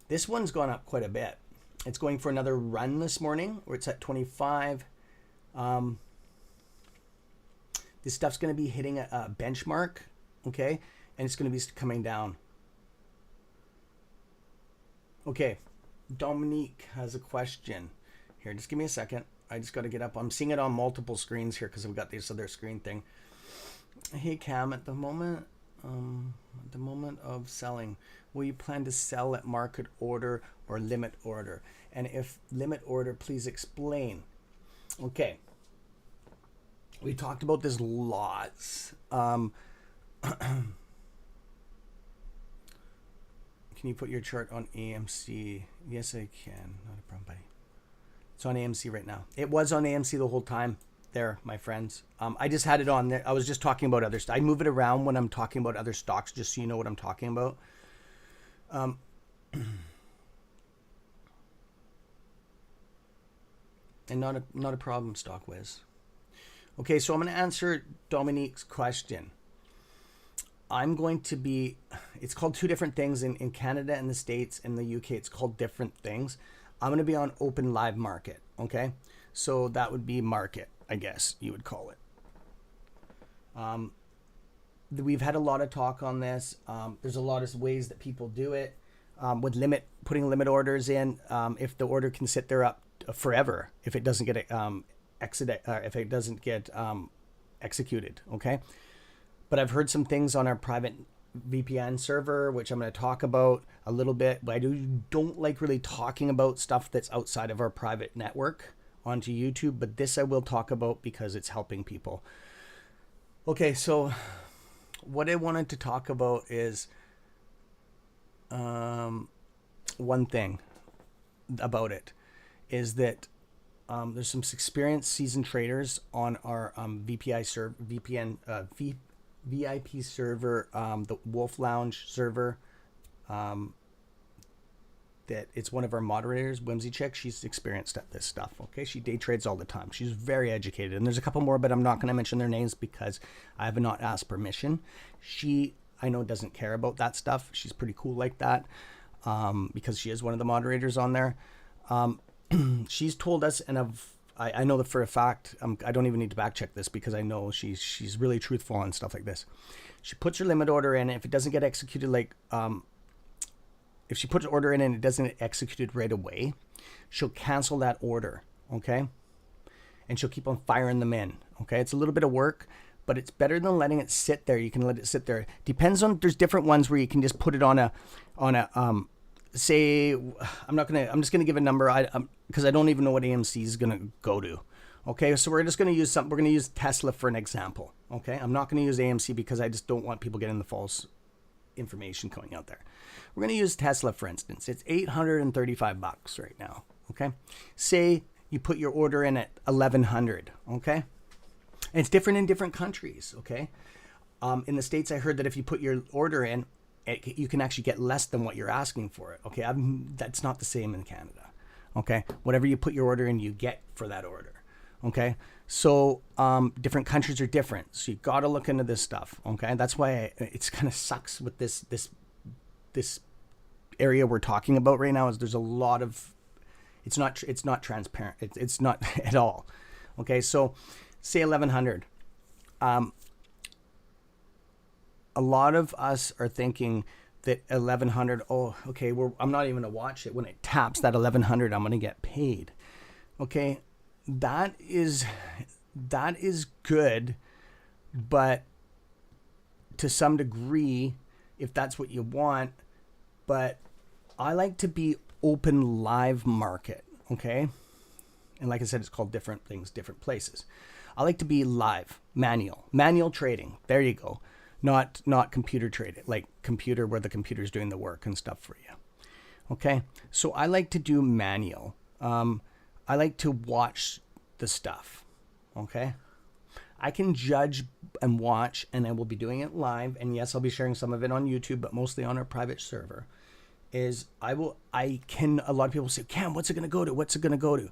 this one's gone up quite a bit. It's going for another run this morning, where it's at 25. This stuff's going to be hitting a benchmark. Okay, and it's going to be coming down. Okay, Dominique has a question. Here, just give me a second. I just got to get up. I'm seeing it on multiple screens here because we've got this other screen thing. Hey Cam, at the moment of selling, will you plan to sell at market order or limit order? And if limit order, please explain. Okay, we talked about this lots. Can you put your chart on AMC? Yes, I can. Not a problem, buddy. It's on AMC right now. It was on AMC the whole time there, my friends. I just had it on there. I was just talking about other stuff. I move it around when I'm talking about other stocks, just so you know what I'm talking about. And not a problem, StockWiz. Okay, so I'm going to answer Dominique's question. It's called two different things in Canada and the States and the UK. It's called different things. I'm going to be on open live market. Okay, so that would be market, I guess you would call it. We've had a lot of talk on this. There's a lot of ways that people do it, with putting limit orders in. If the order can sit there up forever, if it doesn't get executed. Okay, but I've heard some things on our private VPN server, which I'm going to talk about a little bit, but I don't like really talking about stuff that's outside of our private network onto YouTube, but this I will talk about because it's helping people. Okay, so what I wanted to talk about is one thing about it is that there's some experienced seasoned traders on our VIP server, the Wolf Lounge server, that it's one of our moderators, Whimsy Chick. She's experienced at this stuff. Okay, she day trades all the time. She's very educated, and there's a couple more, but I'm not going to mention their names because I have not asked permission. I know, doesn't care about that stuff. She's pretty cool like that, because she is one of the moderators on there. She's told us, and I know that for a fact. I don't even need to back check this because I know she's really truthful on stuff like this. She puts her limit order in. If it doesn't get executed, if she puts an order in and it doesn't get executed right away, she'll cancel that order. Okay, and she'll keep on firing them in. Okay, it's a little bit of work, but it's better than letting it sit there. You can let it sit there. Depends on. There's different ones where you can just put it on a say, I'm just gonna give a number. Because I don't even know what AMC is gonna go to. Okay, so we're just gonna use something. We're gonna use Tesla for an example. Okay, I'm not gonna use AMC because I just don't want people getting the false information going out there. We're gonna use Tesla for instance. It's $835 right now. Okay, say you put your order in at 1,100. Okay, And it's different in different countries, okay? In the States, I heard that if you put your order in, you can actually get less than what you're asking for it, okay? That's not the same in Canada, okay? Whatever you put your order in, you get for that order, okay? So different countries are different, so you got to look into this stuff, okay? That's why it's kind of sucks with this area we're talking about right now. Is there's a lot of it's not transparent. It's not at all, okay? So say 1100. A lot of us are thinking that 1100. Oh, okay. I'm not even gonna watch it. When it taps that 1100, I'm gonna get paid. Okay, that is good, but to some degree, if that's what you want. But I like to be open live market. Okay, and like I said, it's called different things, different places. I like to be live, manual trading. There you go. Not computer trading, like computer where the computer's doing the work and stuff for you. Okay, so I like to do manual. I like to watch the stuff. Okay, I can judge and watch, and I will be doing it live. And yes, I'll be sharing some of it on YouTube, but mostly on our private server. A lot of people say, Cam, what's it going to go to? What's it going to go to?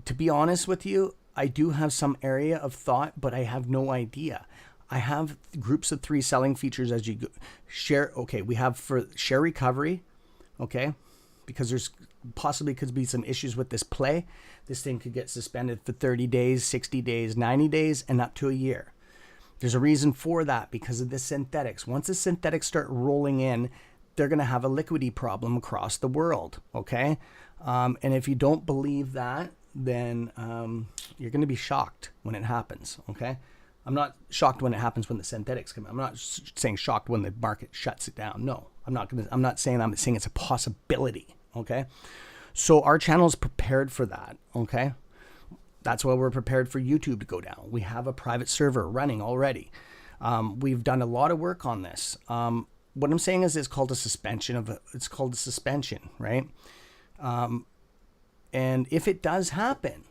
To be honest with you, I do have some area of thought, but I have no idea. I have groups of 3 selling features as you share. Okay, we have for share recovery. Okay, because there's possibly could be some issues with this play. This thing could get suspended for 30 days, 60 days, 90 days, and up to a year. There's a reason for that because of the synthetics. Once the synthetics start rolling in, they're going to have a liquidity problem across the world. Okay, and if you don't believe that, then you're going to be shocked when it happens. Okay. I'm not shocked when it happens when the synthetics come out. I'm not saying shocked when the market shuts it down. No, I'm saying it's a possibility. Okay. So our channel is prepared for that. Okay. That's why we're prepared for YouTube to go down. We have a private server running already. We've done a lot of work on this. What I'm saying is it's called a suspension right? And if it does happen,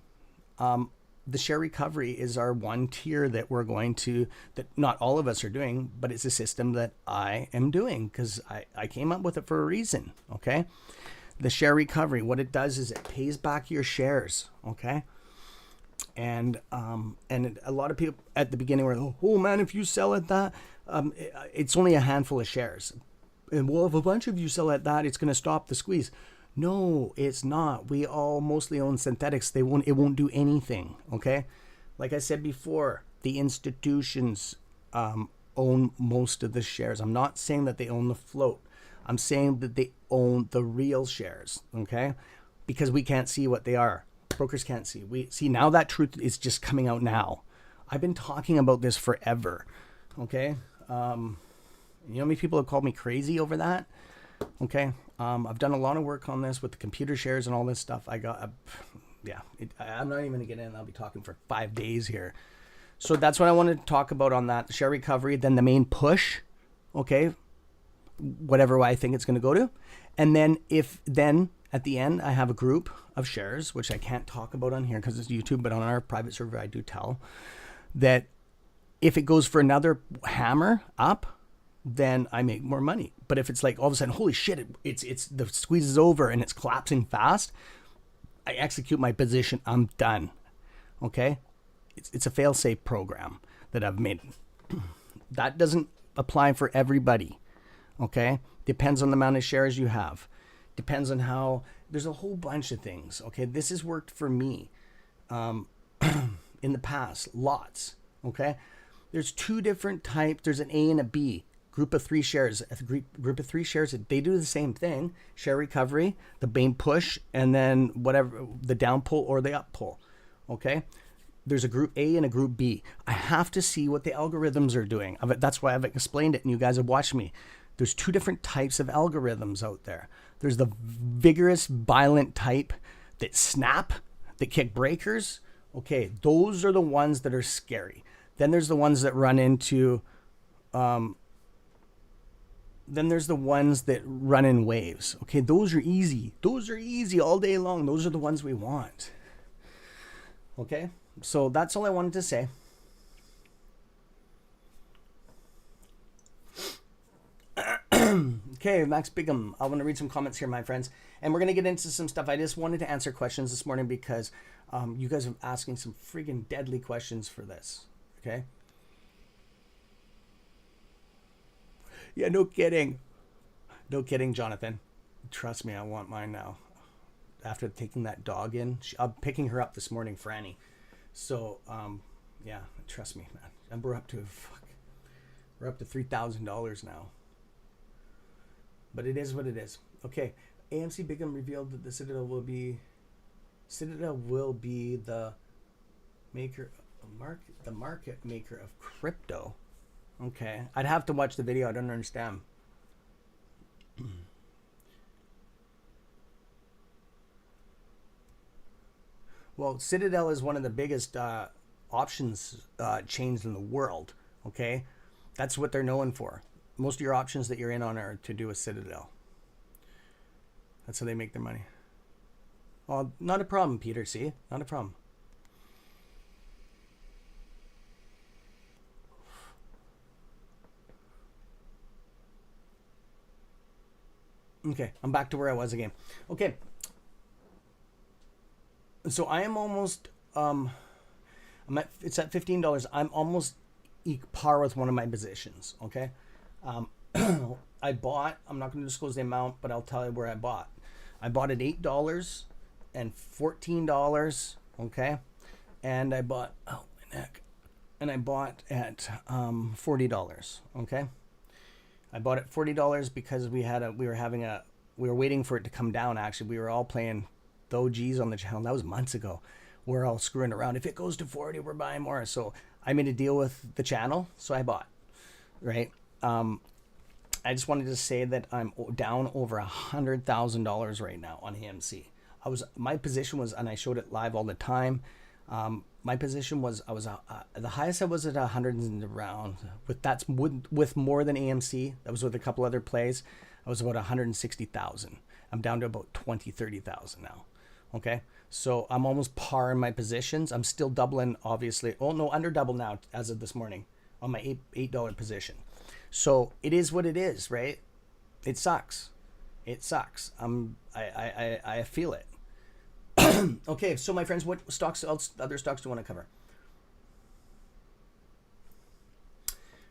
the share recovery is our one tier that that not all of us are doing, but it's a system that I am doing because I came up with it for a reason. Okay. The share recovery, what it does is it pays back your shares. Okay. And a lot of people at the beginning were, oh man, if you sell at that, it's only a handful of shares. And well, if a bunch of you sell at that, it's going to stop the squeeze. No, it's not. We all mostly own synthetics. It won't do anything. Okay. Like I said before, the institutions own most of the shares. I'm not saying that they own the float. I'm saying that they own the real shares. Okay. Because we can't see what they are. Brokers can't see. We see now that truth is just coming out now. I've been talking about this forever. Okay. You know how many people have called me crazy over that? Okay. I've done a lot of work on this with the computer shares and all this stuff. I'm not even gonna get in. I'll be talking for 5 days here. So that's what I wanted to talk about on that share recovery. Then the main push, okay, whatever I think it's going to go to. And then at the end, I have a group of shares, which I can't talk about on here because it's YouTube, but on our private server, I do tell that if it goes for another hammer up, then I make more money. But if it's like all of a sudden, holy shit, it's the squeeze is over and it's collapsing fast, I execute my position. I'm done. Okay. It's a fail-safe program that I've made. That doesn't apply for everybody. Okay. Depends on the amount of shares you have. Depends on how, there's a whole bunch of things. Okay. This has worked for me, in the past, lots. Okay. There's 2 different types. There's an A and a B. Group of 3 shares. Group of 3 shares. They do the same thing. Share recovery, the main push, and then whatever the down pull or the up pull. Okay. There's a group A and a group B. I have to see what the algorithms are doing. That's why I've explained it, and you guys have watched me. There's 2 different types of algorithms out there. There's the vigorous, violent type that snap, that kick breakers. Okay, those are the ones that are scary. Then there's the ones that run into. Then there's the ones that run in waves. Okay, those are easy. Those are easy all day long. Those are the ones we want. Okay, so that's all I wanted to say. Okay, Max Bigham. I want to read some comments here, my friends. And we're going to get into some stuff. I just wanted to answer questions this morning because you guys are asking some friggin' deadly questions for this. Okay? Yeah, no kidding. No kidding, Jonathan. Trust me, I want mine now. After taking that dog in, I'm picking her up this morning, Franny. So, yeah, trust me, man. And we're up to $3,000 now. But it is what it is. Okay, AMC Bigham revealed that the Citadel will be the market maker of crypto. Okay, I'd have to watch the video. I don't understand. Well, Citadel is one of the biggest options chains in the world. Okay, that's what they're known for. Most of your options that you're in on are to do with Citadel. That's how they make their money. Oh, not a problem, Peter. See, not a problem. Okay, I'm back to where I was again. Okay. So I am almost it's at $15. I'm almost par with one of my positions, okay? I bought, I'm not going to disclose the amount, but I'll tell you where I bought. I bought at $8 and $14, okay? And I bought, oh my neck. And I bought at $40, okay? I bought at $40 because we were waiting for it to come down. Actually, we were all playing the OGs on the channel. That was months ago. We're all screwing around. If it goes to 40, we're buying more. So I made a deal with the channel, so I bought, right? I just wanted to say that I'm down over $100,000 right now on AMC. My position was, and I showed it live all the time. My position was, the highest I was at 100 and around. With more than AMC. That was with a couple other plays. I was about 160,000. I'm down to about 30,000 now. Okay, so I'm almost par in my positions. I'm still doubling, obviously. Oh no, under double now as of this morning on my $8 position. So it is what it is, right? It sucks. It sucks. I feel it. Okay, so my friends, what other stocks do you want to cover?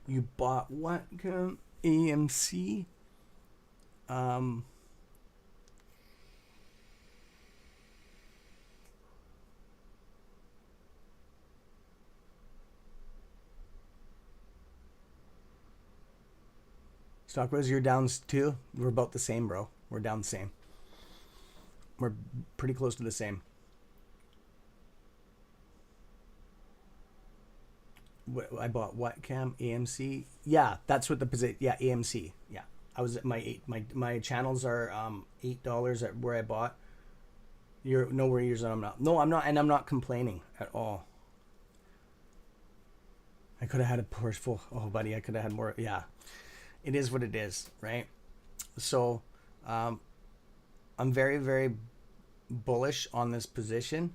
You bought what? AMC? Stockwise, you're down too? We're about the same, bro. We're down the same. We're pretty close to the same. I bought what, Cam? AMC? Yeah, that's what the position. Yeah, AMC. Yeah, I was at my channels are $8 at where I bought. You're nowhere yours, and I'm not. No, I'm not, and I'm not complaining at all. I could have had a Porsche full. Oh, buddy, I could have had more. Yeah, it is what it is, right? So, I'm very, very bullish on this position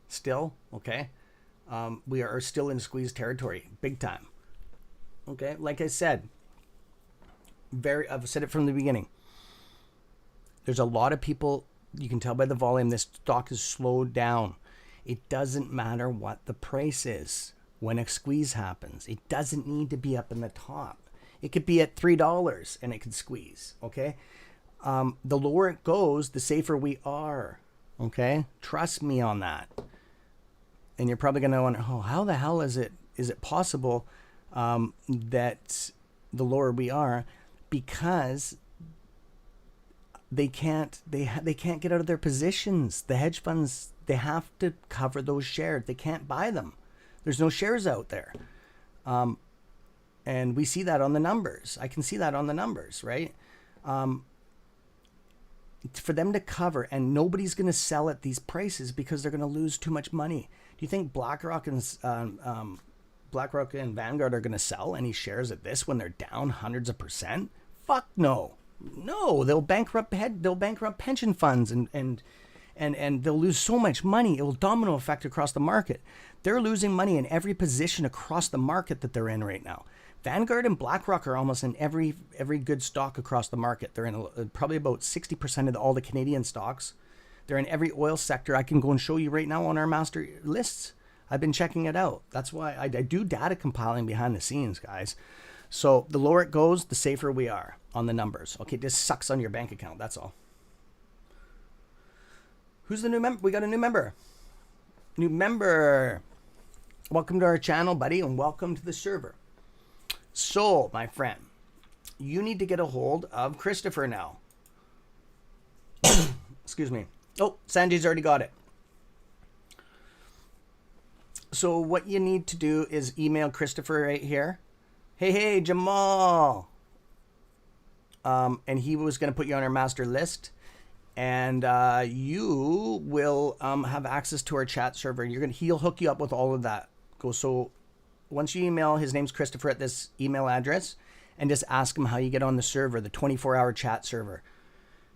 still. Okay, we are still in squeeze territory, big time. Okay, like I said, I've said it from the beginning. There's a lot of people, you can tell by the volume, this stock is slowed down. It doesn't matter what the price is when a squeeze happens. It doesn't need to be up in the top. It could be at $3 and it could squeeze, okay? The lower it goes, the safer we are, okay? Trust me on that. And you're probably going to wonder, oh, how the hell is it possible that the lower we are? Because they can't get out of their positions. The hedge funds, they have to cover those shares. They can't buy them. There's no shares out there. And we see that on the numbers. I can see that on the numbers, right? For them to cover, and nobody's going to sell at these prices because they're going to lose too much money. Do you think BlackRock and Vanguard are going to sell any shares at this when they're down hundreds of percent? Fuck no. No, they'll bankrupt pension funds and they'll lose so much money. It will domino effect across the market. They're losing money in every position across the market that they're in right now Vanguard and BlackRock are almost in every good stock across the market. They're in probably about 60% of all the Canadian stocks. They're in every oil sector. I can go and show you right now on our master lists. I've been checking it out. That's why I do data compiling behind the scenes, guys. So the lower it goes, the safer we are on the numbers. Okay, this sucks on your bank account. That's all. Who's the new member? We got a new member. New member. Welcome to our channel, buddy, and welcome to the server. So, my friend, you need to get a hold of Christopher now. Excuse me. Oh, Sanjay's already got it. So what you need to do is email Christopher right here. Hey, Jamal. And he was going to put you on our master list. And you will have access to our chat server. He'll hook you up with all of that. So once you email, his name's Christopher at this email address, and just ask him how you get on the server, the 24-hour chat server.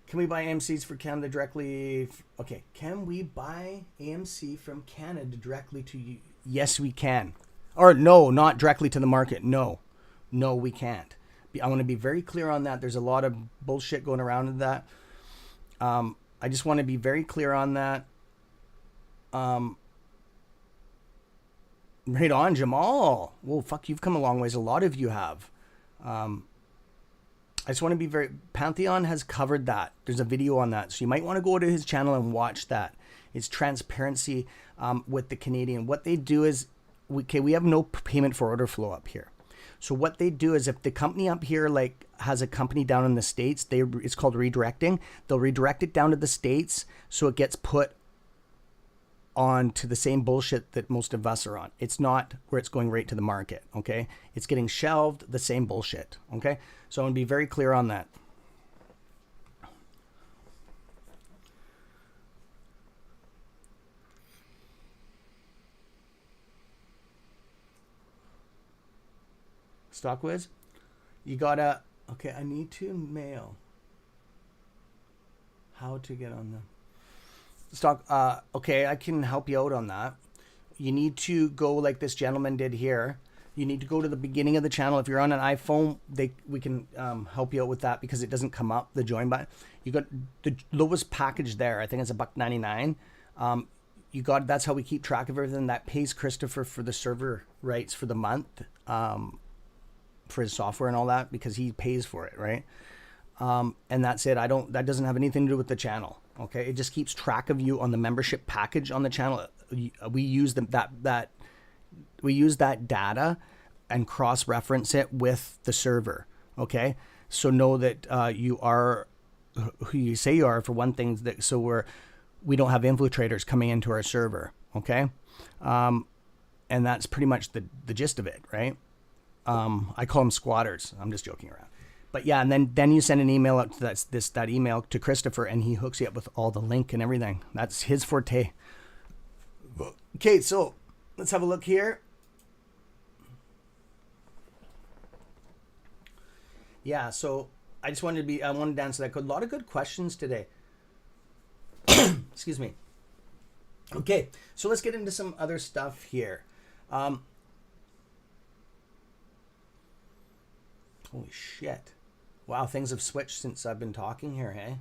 Can we buy AMCs for Canada directly? Okay, can we buy AMC from Canada directly to you? Yes, we can. Or no, not directly to the market. No, we can't. I want to be very clear on that. There's a lot of bullshit going around with that. I just want to be very clear on that. Right on, Jamal. Well, fuck, you've come a long ways. A lot of you have. I just want to be very... Pantheon has covered that. There's a video on that. So you might want to go to his channel and watch that. It's transparency with the Canadian. What they do is... we have no payment for order flow up here. So what they do is if the company up here like has a company down in the States, it's called redirecting. They'll redirect it down to the States so it gets put on to the same bullshit that most of us are on. It's not where it's going right to the market, okay? It's getting shelved, the same bullshit, okay? So I want to be very clear on that. Stockwiz, you gotta, okay, I need to mail. How to get on the stock, okay, I can help you out on that. You need to go like this gentleman did here. You need to go to the beginning of the channel. If you're on an iPhone, we can help you out with that because it doesn't come up, the join button. You got the lowest package there. I think it's $1.99. That's how we keep track of everything. That pays Christopher for the server rights for the month, for his software and all that, because he pays for it, right? And that's it. That doesn't have anything to do with the channel. Okay, it just keeps track of you on the membership package on the channel. We use that data and cross-reference it with the server. Okay, so know that you are who you say you are for one thing. So we don't have infiltrators coming into our server. Okay, and that's pretty much the gist of it, right? I call them squatters. I'm just joking around. But yeah, and then you send an email out to that email to Christopher, and he hooks you up with all the link and everything. That's his forte. Okay, so let's have a look here. Yeah, so I wanted to answer that. A lot of good questions today. Excuse me. Okay, so let's get into some other stuff here. Holy shit. Wow, things have switched since I've been talking here, hey?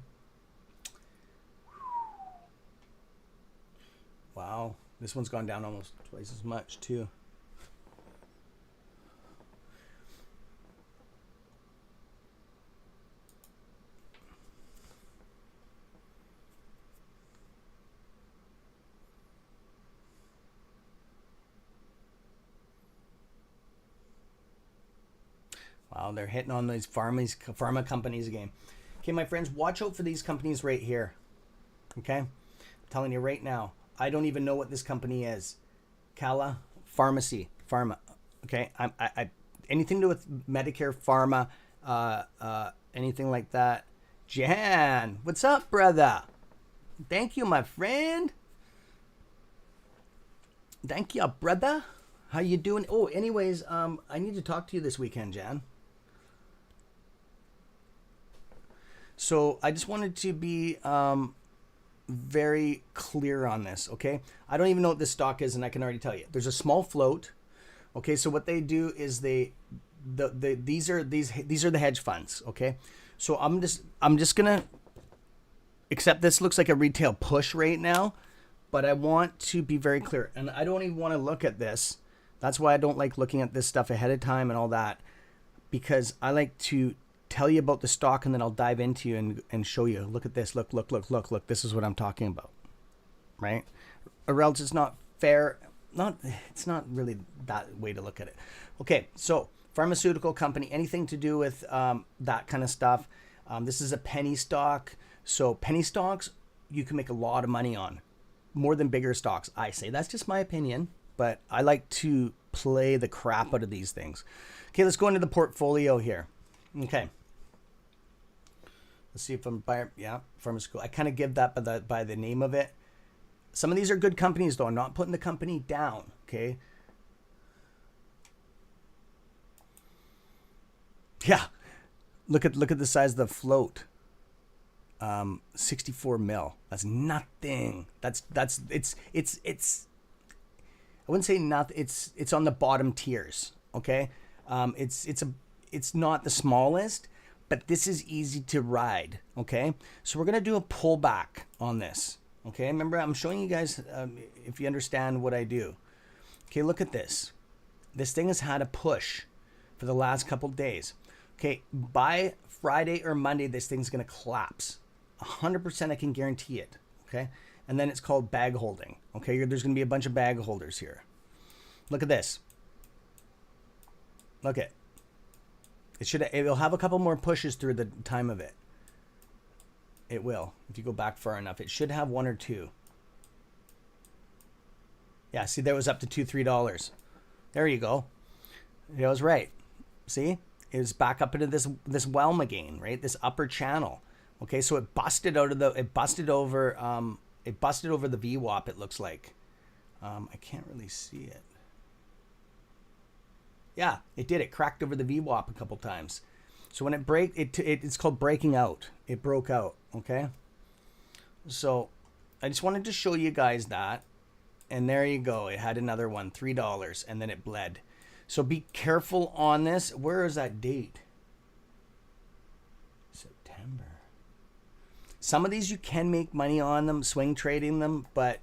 Wow, this one's gone down almost twice as much, too. Wow, they're hitting on these pharma companies again. Okay, my friends, watch out for these companies right here. Okay? I'm telling you right now. I don't even know what this company is. Pharma. Okay? I anything to do with Medicare, pharma, anything like that. Jan, what's up, brother? Thank you, my friend. Thank you, brother. How you doing? Oh, anyways, I need to talk to you this weekend, Jan. So I just wanted to be very clear on this, okay? I don't even know what this stock is, and I can already tell you. There's a small float. Okay, so what they do is they these are the hedge funds. Okay, so I'm just gonna accept this looks like a retail push right now, but I want to be very clear, and I don't even want to look at this. That's why I don't like looking at this stuff ahead of time and all that, because I like to tell you about the stock and then I'll dive into you and show you. Look at this. Look. This is what I'm talking about, right? Or else it's not fair. It's not really that way to look at it. Okay, so pharmaceutical company, anything to do with that kind of stuff. This is a penny stock. So penny stocks, you can make a lot of money on, more than bigger stocks. I say that's just my opinion, but I like to play the crap out of these things. Okay, let's go into the portfolio here. Okay. Let's see if I'm pharmaceutical. I kind of give that by the name of it. Some of these are good companies, though. I'm not putting the company down, okay? Yeah. Look at the size of the float. 64 mil. That's nothing. It's I wouldn't say nothing. It's on the bottom tiers, okay? It's not the smallest, but this is easy to ride, okay? So we're going to do a pullback on this. Okay, remember I'm showing you guys if you understand what I do. Okay, look at this. This thing has had a push for the last couple days. Okay, by Friday or Monday, this thing's going to collapse. 100% I can guarantee it. Okay, and then it's called bag holding. Okay, there's going to be a bunch of bag holders here. Look at this. Look at it'll have a couple more pushes through the time of it. It will. If you go back far enough, it should have one or two. Yeah, see, that was up to $2-3. There you go. I was right. See, it was back up into this realm again, right? This upper channel. Okay, so it busted over the VWAP. It looks like. I can't really see it. Yeah, it did. It cracked over the VWAP a couple times. So when it's called breaking out. It broke out, okay? So I just wanted to show you guys that. And there you go. It had another one, $3, and then it bled. So be careful on this. Where is that date? September. Some of these you can make money on them, swing trading them, but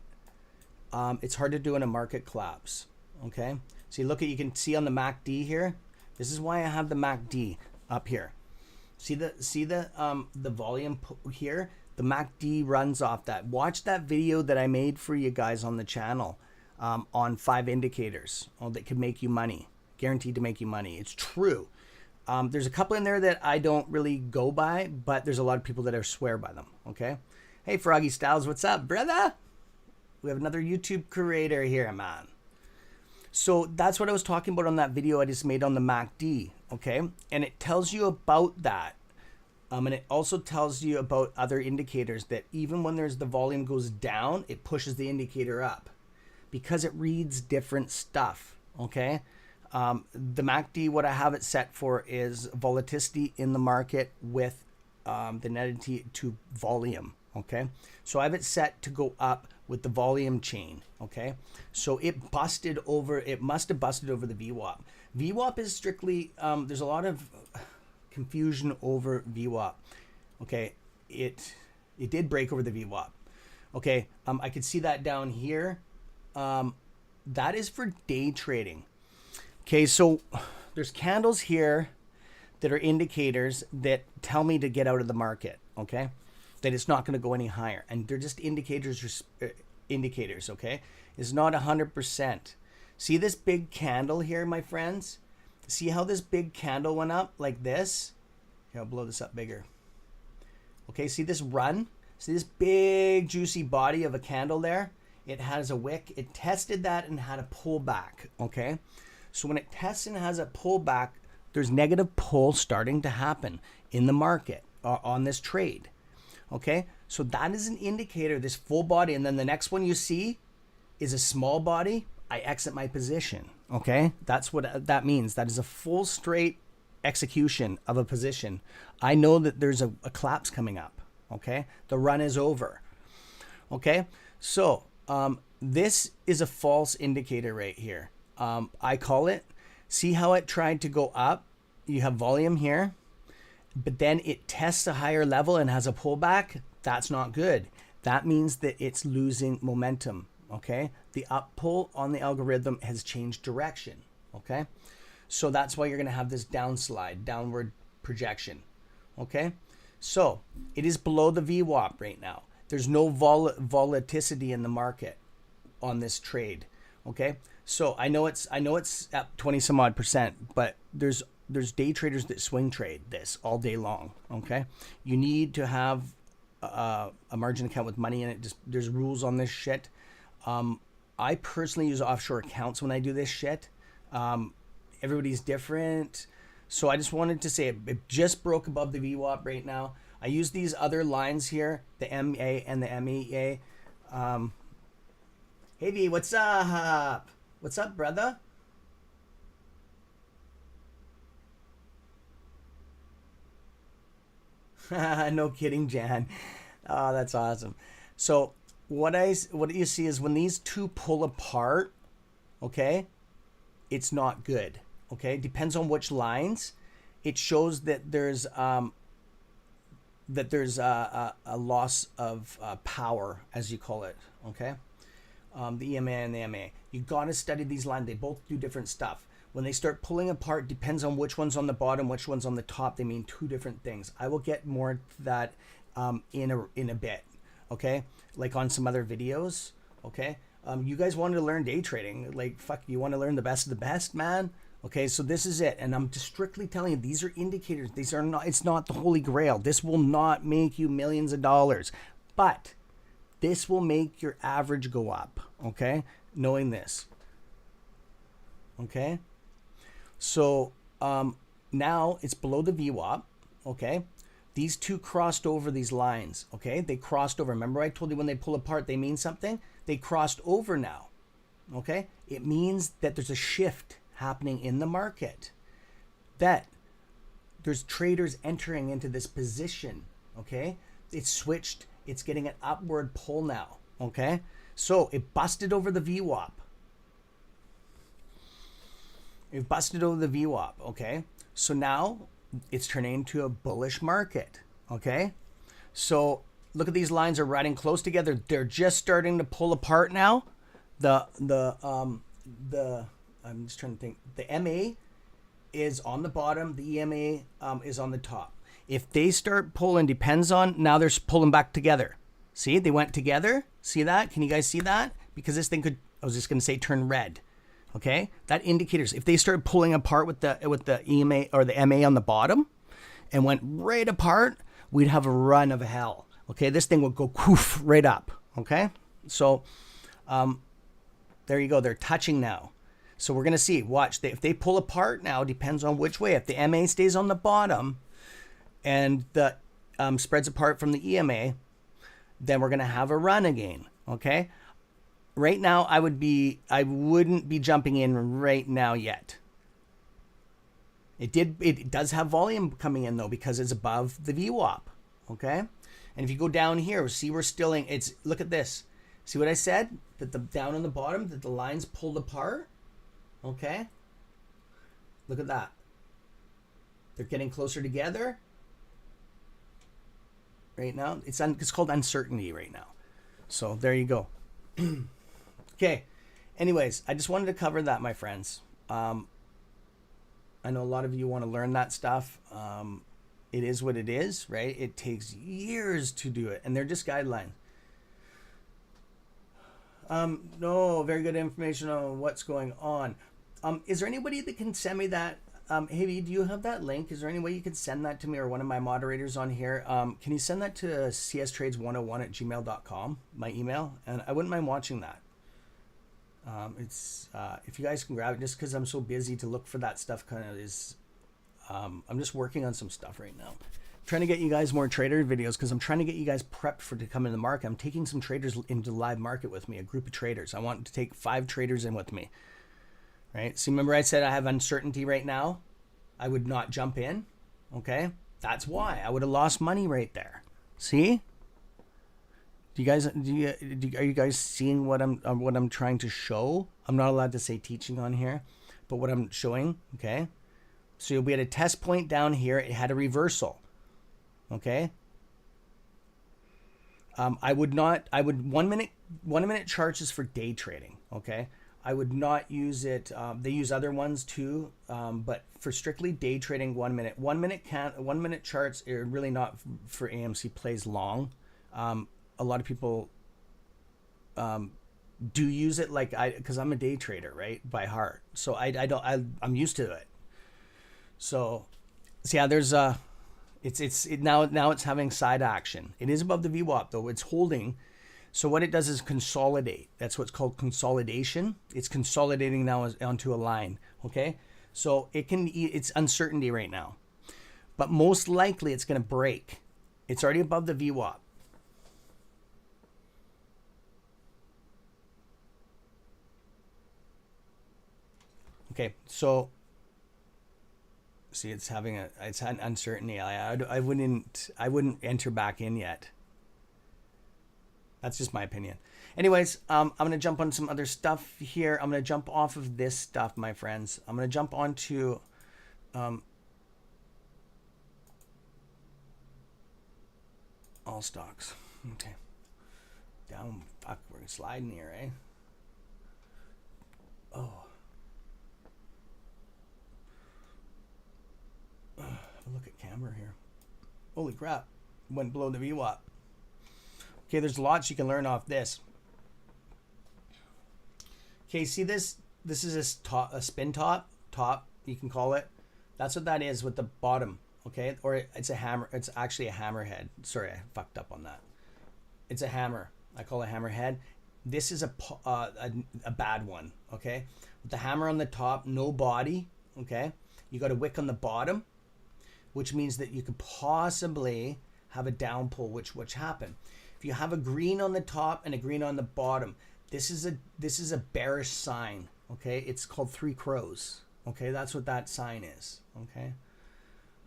it's hard to do in a market collapse, okay? See, you can see on the MACD here. This is why I have the MACD up here. See the volume here? The MACD runs off that. Watch that video that I made for you guys on the channel on 5 indicators that could make you money. Guaranteed to make you money. It's true. There's a couple in there that I don't really go by, but there's a lot of people that I swear by them, okay? Hey, Froggy Styles, what's up, brother? We have another YouTube creator here, man. So that's what I was talking about on that video I just made on the MACD, okay? And it tells you about that. And it also tells you about other indicators that even when the volume goes down, it pushes the indicator up because it reads different stuff, okay? The MACD, what I have it set for is volatility in the market with the netted to volume, okay? So I have it set to go up with the volume chain, okay? So it must have busted over the VWAP. VWAP is strictly, there's a lot of confusion over VWAP, okay? It did break over the VWAP, okay? I could see that down here. That is for day trading. Okay, so there's candles here that are indicators that tell me to get out of the market, okay? That it's not going to go any higher. And they're just indicators, okay? It's not 100%. See this big candle here, my friends? See how this big candle went up like this? Here, I'll blow this up bigger. Okay, see this run? See this big juicy body of a candle there? It has a wick. It tested that and had a pullback, okay? So when it tests and has a pullback, there's negative pull starting to happen in the market on this trade. Okay, so that is an indicator, this full body, and then the next one you see is a small body. I exit my position. Okay, that's what that means. That is a full straight execution of a position. I know that there's a collapse coming up. Okay, the run is over. Okay, so this is a false indicator right here. I call it. See how it tried to go up you have volume here, but then it tests a higher level and has a pullback. That's not good. That means that it's losing momentum. Okay, the up pull on the algorithm has changed direction. Okay, so that's why you're going to have this downslide, downward projection. Okay, so it is below the VWAP right now. There's no volatility in the market on this trade. Okay, so I know it's up 20 some odd percent, but there's day traders that swing trade this all day long. Okay, you need to have a margin account with money in it. Just there's rules on this shit. I personally use offshore accounts when I do this shit. Everybody's different. So I just wanted to say it just broke above the VWAP right now. I use these other lines here, the MA and the MEA. Hey V, what's up? What's up, brother? No kidding, Jan. Oh, that's awesome. So what you see is when these two pull apart, okay, it's not good. Okay, depends on which lines. It shows that there's a loss of power, as you call it. Okay, the EMA and the MA. You gotta study these lines. They both do different stuff. When they start pulling apart, depends on which one's on the bottom, which one's on the top. They mean two different things. I will get more to that in a bit. Okay, like on some other videos. Okay, you guys wanted to learn day trading. Like, fuck, you want to learn the best of the best, man. Okay, so this is it, and I'm just strictly telling you, these are indicators. These are not. It's not the holy grail. This will not make you millions of dollars, but this will make your average go up. Okay, knowing this. Okay, so now it's below the VWAP. Okay, these two crossed over these lines. Okay, they crossed over. Remember I told you when they pull apart, they mean something. They crossed over now. Okay, it means that there's a shift happening in the market, that there's traders entering into this position. Okay, it's switched, it's getting an upward pull now. Okay, so it busted over the VWAP. It busted over the VWAP. Okay, so now it's turning into a bullish market. Okay, so look at these lines are riding close together. They're just starting to pull apart now. I'm just trying to think. The MA is on the bottom. The EMA is on the top. If they start pulling, depends on, now they're pulling back together. See, they went together. See that? Can you guys see that? Because this thing could, I was just going to say, turn red. Okay, that indicators. If they start pulling apart with the EMA or the MA on the bottom, and went right apart, we'd have a run of hell. Okay, this thing would go poof right up. Okay, so there you go. They're touching now. So we're going to see, watch, if they pull apart now, depends on which way. If the MA stays on the bottom and the spreads apart from the EMA, then we're going to have a run again, okay? Right now, I wouldn't be jumping in right now yet. It does have volume coming in though, because it's above the VWAP, okay? And if you go down here, see we're still in, look at this. See what I said? That the down on the bottom, that the lines pulled apart. Okay, look at that. They're getting closer together right now. It's called uncertainty right now. So there you go. Okay. Anyways, I just wanted to cover that, my friends. I know a lot of you want to learn that stuff. It is what it is, right? It takes years to do it, and they're just guidelines. No, very good information on what's going on. Is there anybody that can send me that? Hey, do you have that link? Is there any way you could send that to me or one of my moderators on here? Can you send that to cstrades101@gmail.com, my email? And I wouldn't mind watching that. If you guys can grab it, just because I'm so busy to look for that stuff kind of is, I'm just working on some stuff right now. Trying to get you guys more trader videos because I'm trying to get you guys prepped to come in the market. I'm taking some traders into the live market with me, a group of traders. I want to take 5 traders in with me, right? See, remember I said I have uncertainty right now? I would not jump in, okay? That's why. I would have lost money right there. See? Are you guys seeing what I'm trying to show? I'm not allowed to say teaching on here, but what I'm showing, okay? So we had a test point down here. It had a reversal. Okay. I would 1 minute charts is for day trading. Okay. I would not use it. They use other ones too. But for strictly day trading, 1 minute, 1 minute charts are really not for AMC plays long. A lot of people, do use it because I'm a day trader, right? By heart. So I'm used to it. So yeah, there's now it's having side action. It is above the VWAP though. It's holding. So what it does is consolidate. That's what's called consolidation. It's consolidating now onto a line. Okay. So it's uncertainty right now, but most likely it's going to break. It's already above the VWAP. Okay. So see, it's had uncertainty. I wouldn't enter back in yet. That's just my opinion. Anyways, I'm going to jump on some other stuff here. I'm going to jump off of this stuff, my friends. I'm going to jump onto all stocks. Okay. Down. Fuck, we're sliding here, eh? Oh. Look at camera here. Holy crap. Went below the VWAP. Okay, there's lots you can learn off this. Okay, see this? This is a spin top, you can call it. That's what that is with the bottom, okay? Or it's a hammer. It's actually a hammerhead. Sorry, I fucked up on that. It's a hammer. I call it hammerhead. This is a bad one, okay? With the hammer on the top, no body, okay? You got a wick on the bottom, which means that you could possibly have a down pull, which happened. If you have a green on the top and a green on the bottom, this is a bearish sign, okay? It's called three crows, okay? That's what that sign is, okay?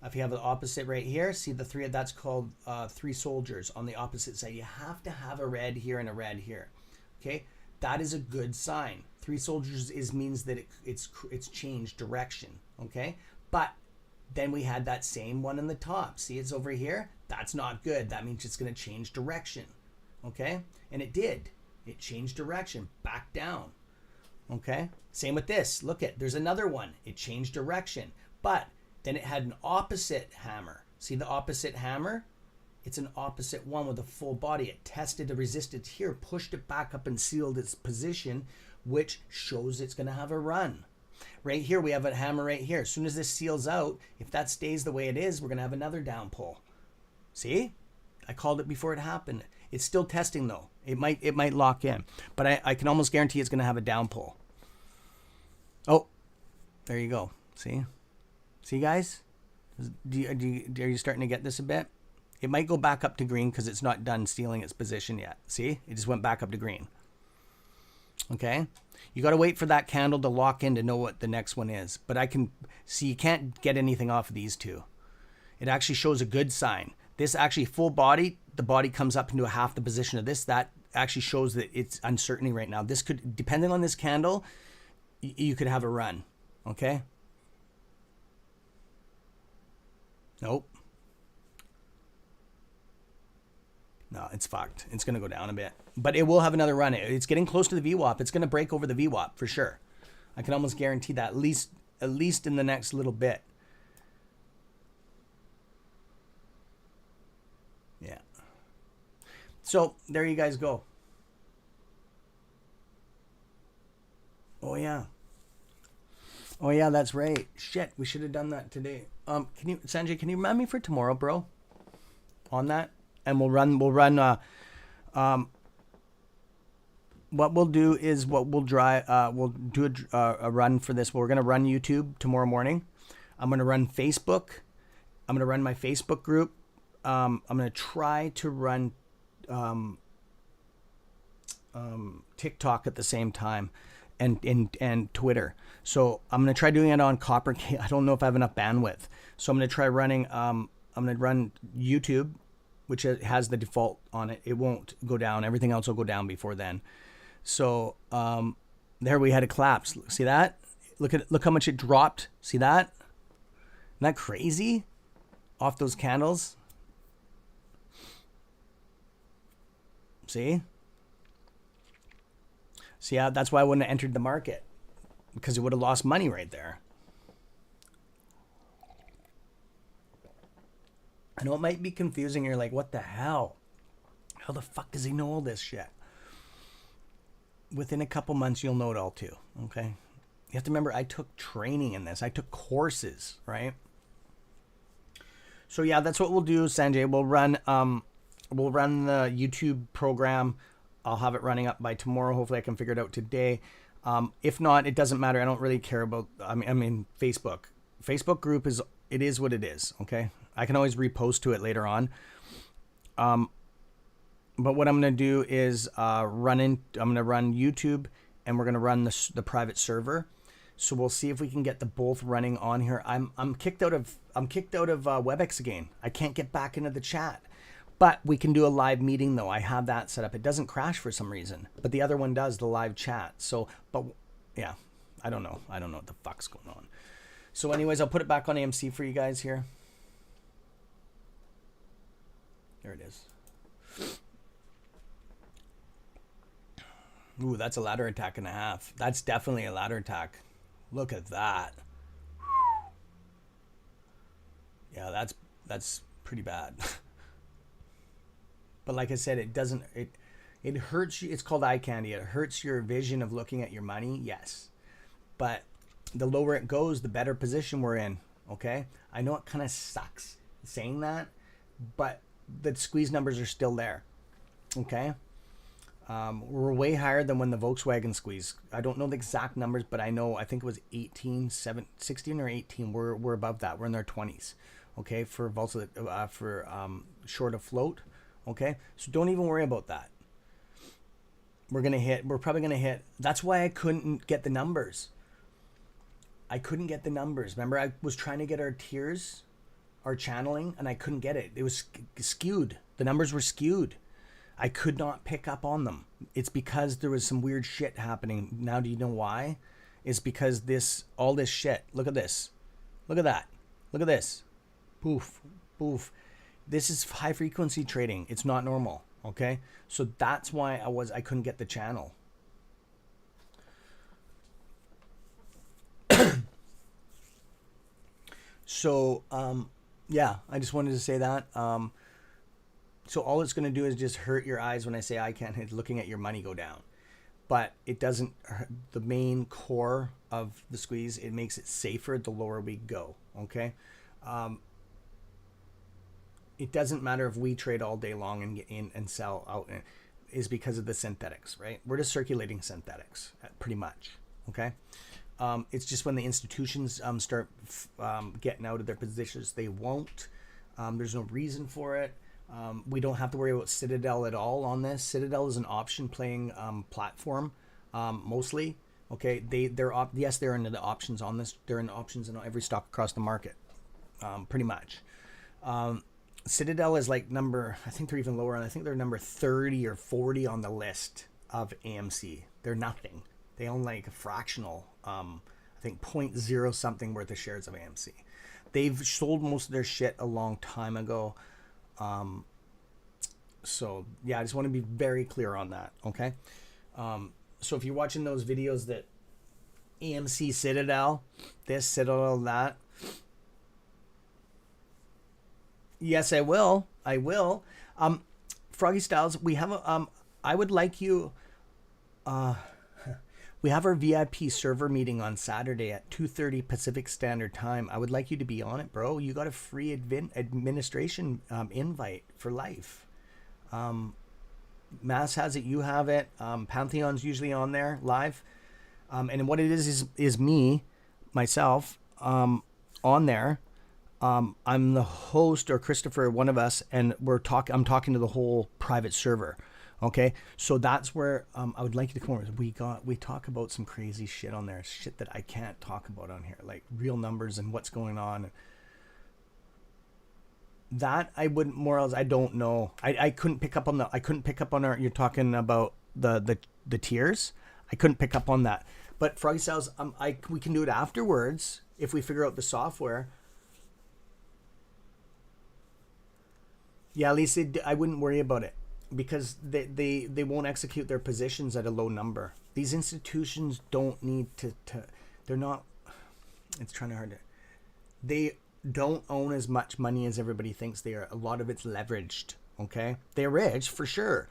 If you have the opposite right here, see the three, that's called three soldiers on the opposite side. You have to have a red here and a red here, okay? That is a good sign. Three soldiers means that it's changed direction, okay? But then we had that same one in the top. See, it's over here. That's not good. That means it's going to change direction, okay? And it did. It changed direction, back down, okay? Same with this. Look at, there's another one. It changed direction, but then it had an opposite hammer. See the opposite hammer? It's an opposite one with a full body. It tested the resistance here, pushed it back up and sealed its position, which shows it's going to have a run. Right here, we have a hammer right here. As soon as this seals out, if that stays the way it is, we're going to have another down pull. See? I called it before it happened. It's still testing though. It might lock in, but I can almost guarantee it's going to have a down pull. Oh, there you go. See? See, guys? Are you starting to get this a bit? It might go back up to green because it's not done sealing its position yet. See? It just went back up to green. Okay? You got to wait for that candle to lock in to know what the next one is. But I can see you can't get anything off of these two. It actually shows a good sign. This actually full body, the body comes up into a half the position of this. That actually shows that it's uncertainty right now. This could, depending on this candle, you could have a run. Okay? Nope. No, it's fucked. It's going to go down a bit. But it will have another run. It's getting close to the VWAP. It's going to break over the VWAP for sure. I can almost guarantee that, at least in the next little bit. Yeah. So, there you guys go. Oh, yeah. Oh, yeah, that's right. Shit, we should have done that today. Sanjay, can you remind me for tomorrow, bro? On that? And we'll run, what we'll do is we'll do a run for this. We're going to run YouTube tomorrow morning. I'm going to run Facebook. I'm going to run my Facebook group. I'm going to try to run TikTok at the same time and Twitter. So I'm going to try doing it on Copper. I don't know if I have enough bandwidth. So I'm going to try running, I'm going to run YouTube, which has the default on it. It won't go down. Everything else will go down before then. So there we had a collapse. See that? Look how much it dropped. See that? that crazy? Off those candles. See? See, that's why I wouldn't have entered the market, because it would have lost money right there. I know it might be confusing. You're like, what the hell? How the fuck does he know all this shit? Within a couple months, you'll know it all too, okay? You have to remember, I took training in this. I took courses, right? So yeah, that's what we'll do, Sanjay. We'll run the YouTube program. I'll have it running up by tomorrow. Hopefully I can figure it out today. If not, it doesn't matter. I don't really care about, I mean, Facebook. Facebook group it is what it is, okay? I can always repost to it later on. But what I'm going to do is I'm going to run YouTube, and we're going to run the private server. So we'll see if we can get the both running on here. I'm kicked out of WebEx again. I can't get back into the chat. But we can do a live meeting though. I have that set up. It doesn't crash for some reason, but the other one does, the live chat. So, but yeah, I don't know. I don't know what the fuck's going on. So anyways, I'll put it back on AMC for you guys here. There it is. Ooh, that's a ladder attack and a half. That's definitely a ladder attack. Look at that. Yeah, that's pretty bad. But like I said, it hurts you. It's called eye candy. It hurts your vision of looking at your money. Yes. But the lower it goes, the better position we're in. Okay. I know it kind of sucks saying that, but the squeeze numbers are still there. Okay. We're way higher than when the Volkswagen squeeze. I don't know the exact numbers, but I think it was 16 or 18. We're above that. We're in our 20s. Okay. For short of float. Okay, so don't even worry about that. We're probably going to hit. That's why I couldn't get the numbers. Remember, I was trying to get our tiers, our channeling, and I couldn't get it. It was skewed. The numbers were skewed. I could not pick up on them. It's because there was some weird shit happening. Now, do you know why? It's because all this shit. Look at this. Look at that. Look at this. Poof, poof. This is high frequency trading. It's not normal. Okay. So that's why I couldn't get the channel. So, yeah, I just wanted to say that. So all it's going to do is just hurt your eyes when I say I can't hit looking at your money go down, but it doesn't hurt the main core of the squeeze. It makes it safer the lower we go. Okay. It doesn't matter if we trade all day long and get in and sell out, is because of the synthetics, right? We're just circulating synthetics pretty much. Okay. It's just when the institutions start getting out of their positions, they won't. There's no reason for it. We don't have to worry about Citadel at all on this. Citadel is an option playing platform, mostly. Okay, yes, they're into the options on this. They're in options in every stock across the market, pretty much. Citadel is like I think they're even lower. I think they're number 30 or 40 on the list of AMC. They're nothing. They own like a fractional, I think 0.0 something worth of shares of AMC. They've sold most of their shit a long time ago. So yeah, I just want to be very clear on that. Okay. So if you're watching those videos that AMC Citadel, this Citadel, that, yes, I will. Froggy Styles, we have I would like you, we have our VIP server meeting on Saturday at 2:30 Pacific Standard Time. I would like you to be on it, bro. You got a free administration invite for life. Mass has it, you have it. Pantheon's usually on there live. And what it is me, myself, on there. I'm the host, or Christopher, one of us, and I'm talking to the whole private server. Okay, so that's where I would like you to come over. We talk about some crazy shit on there, shit that I can't talk about on here, like real numbers and what's going on. That I wouldn't, more else I don't know. I couldn't pick up on our. You're talking about the tiers. I couldn't pick up on that. But Froggy Styles, we can do it afterwards if we figure out the software. Yeah, at least I wouldn't worry about it because they won't execute their positions at a low number. These institutions don't need to they're not, it's trying to hard to, they don't own as much money as everybody thinks they are. A lot of it's leveraged, okay? They're rich for sure,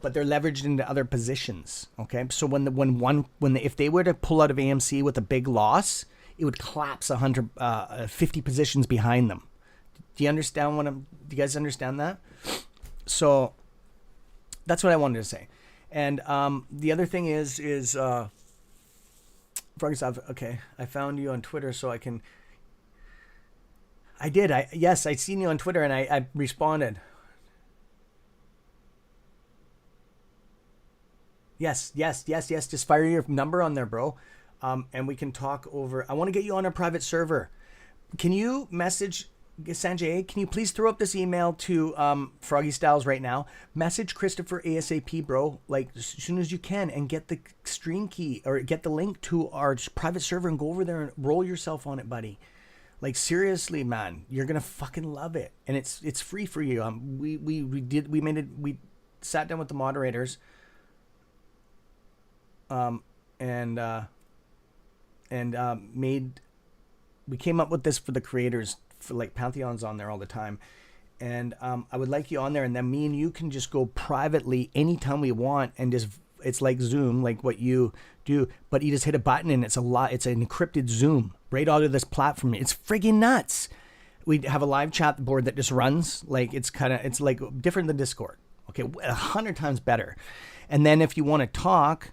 but they're leveraged into other positions, okay? So if they were to pull out of AMC with a big loss, it would collapse 50 positions behind them. Do you understand do you guys understand that? So that's what I wanted to say. And the other thing is for example, okay, I found you on Twitter so I can, yes, I seen you on Twitter and I responded. Yes. Just fire your number on there, bro. And we can talk over. I want to get you on a private server. Can you message Sanjay? Can you please throw up this email to Froggy Styles right now? Message Christopher ASAP, bro. Like as soon as you can, and get the stream key or get the link to our private server and go over there and roll yourself on it, buddy. Like seriously, man, you're gonna fucking love it, and it's free for you. We sat down with the moderators, we came up with this for the creators, for like Pantheon's on there all the time, and I would like you on there, and then me and you can just go privately anytime we want, and just it's like Zoom, like what you do, but you just hit a button and it's an encrypted Zoom right out of this platform. It's friggin' nuts. We have a live chat board that just runs like it's like different than Discord. Okay, 100 times better. And then if you want to talk,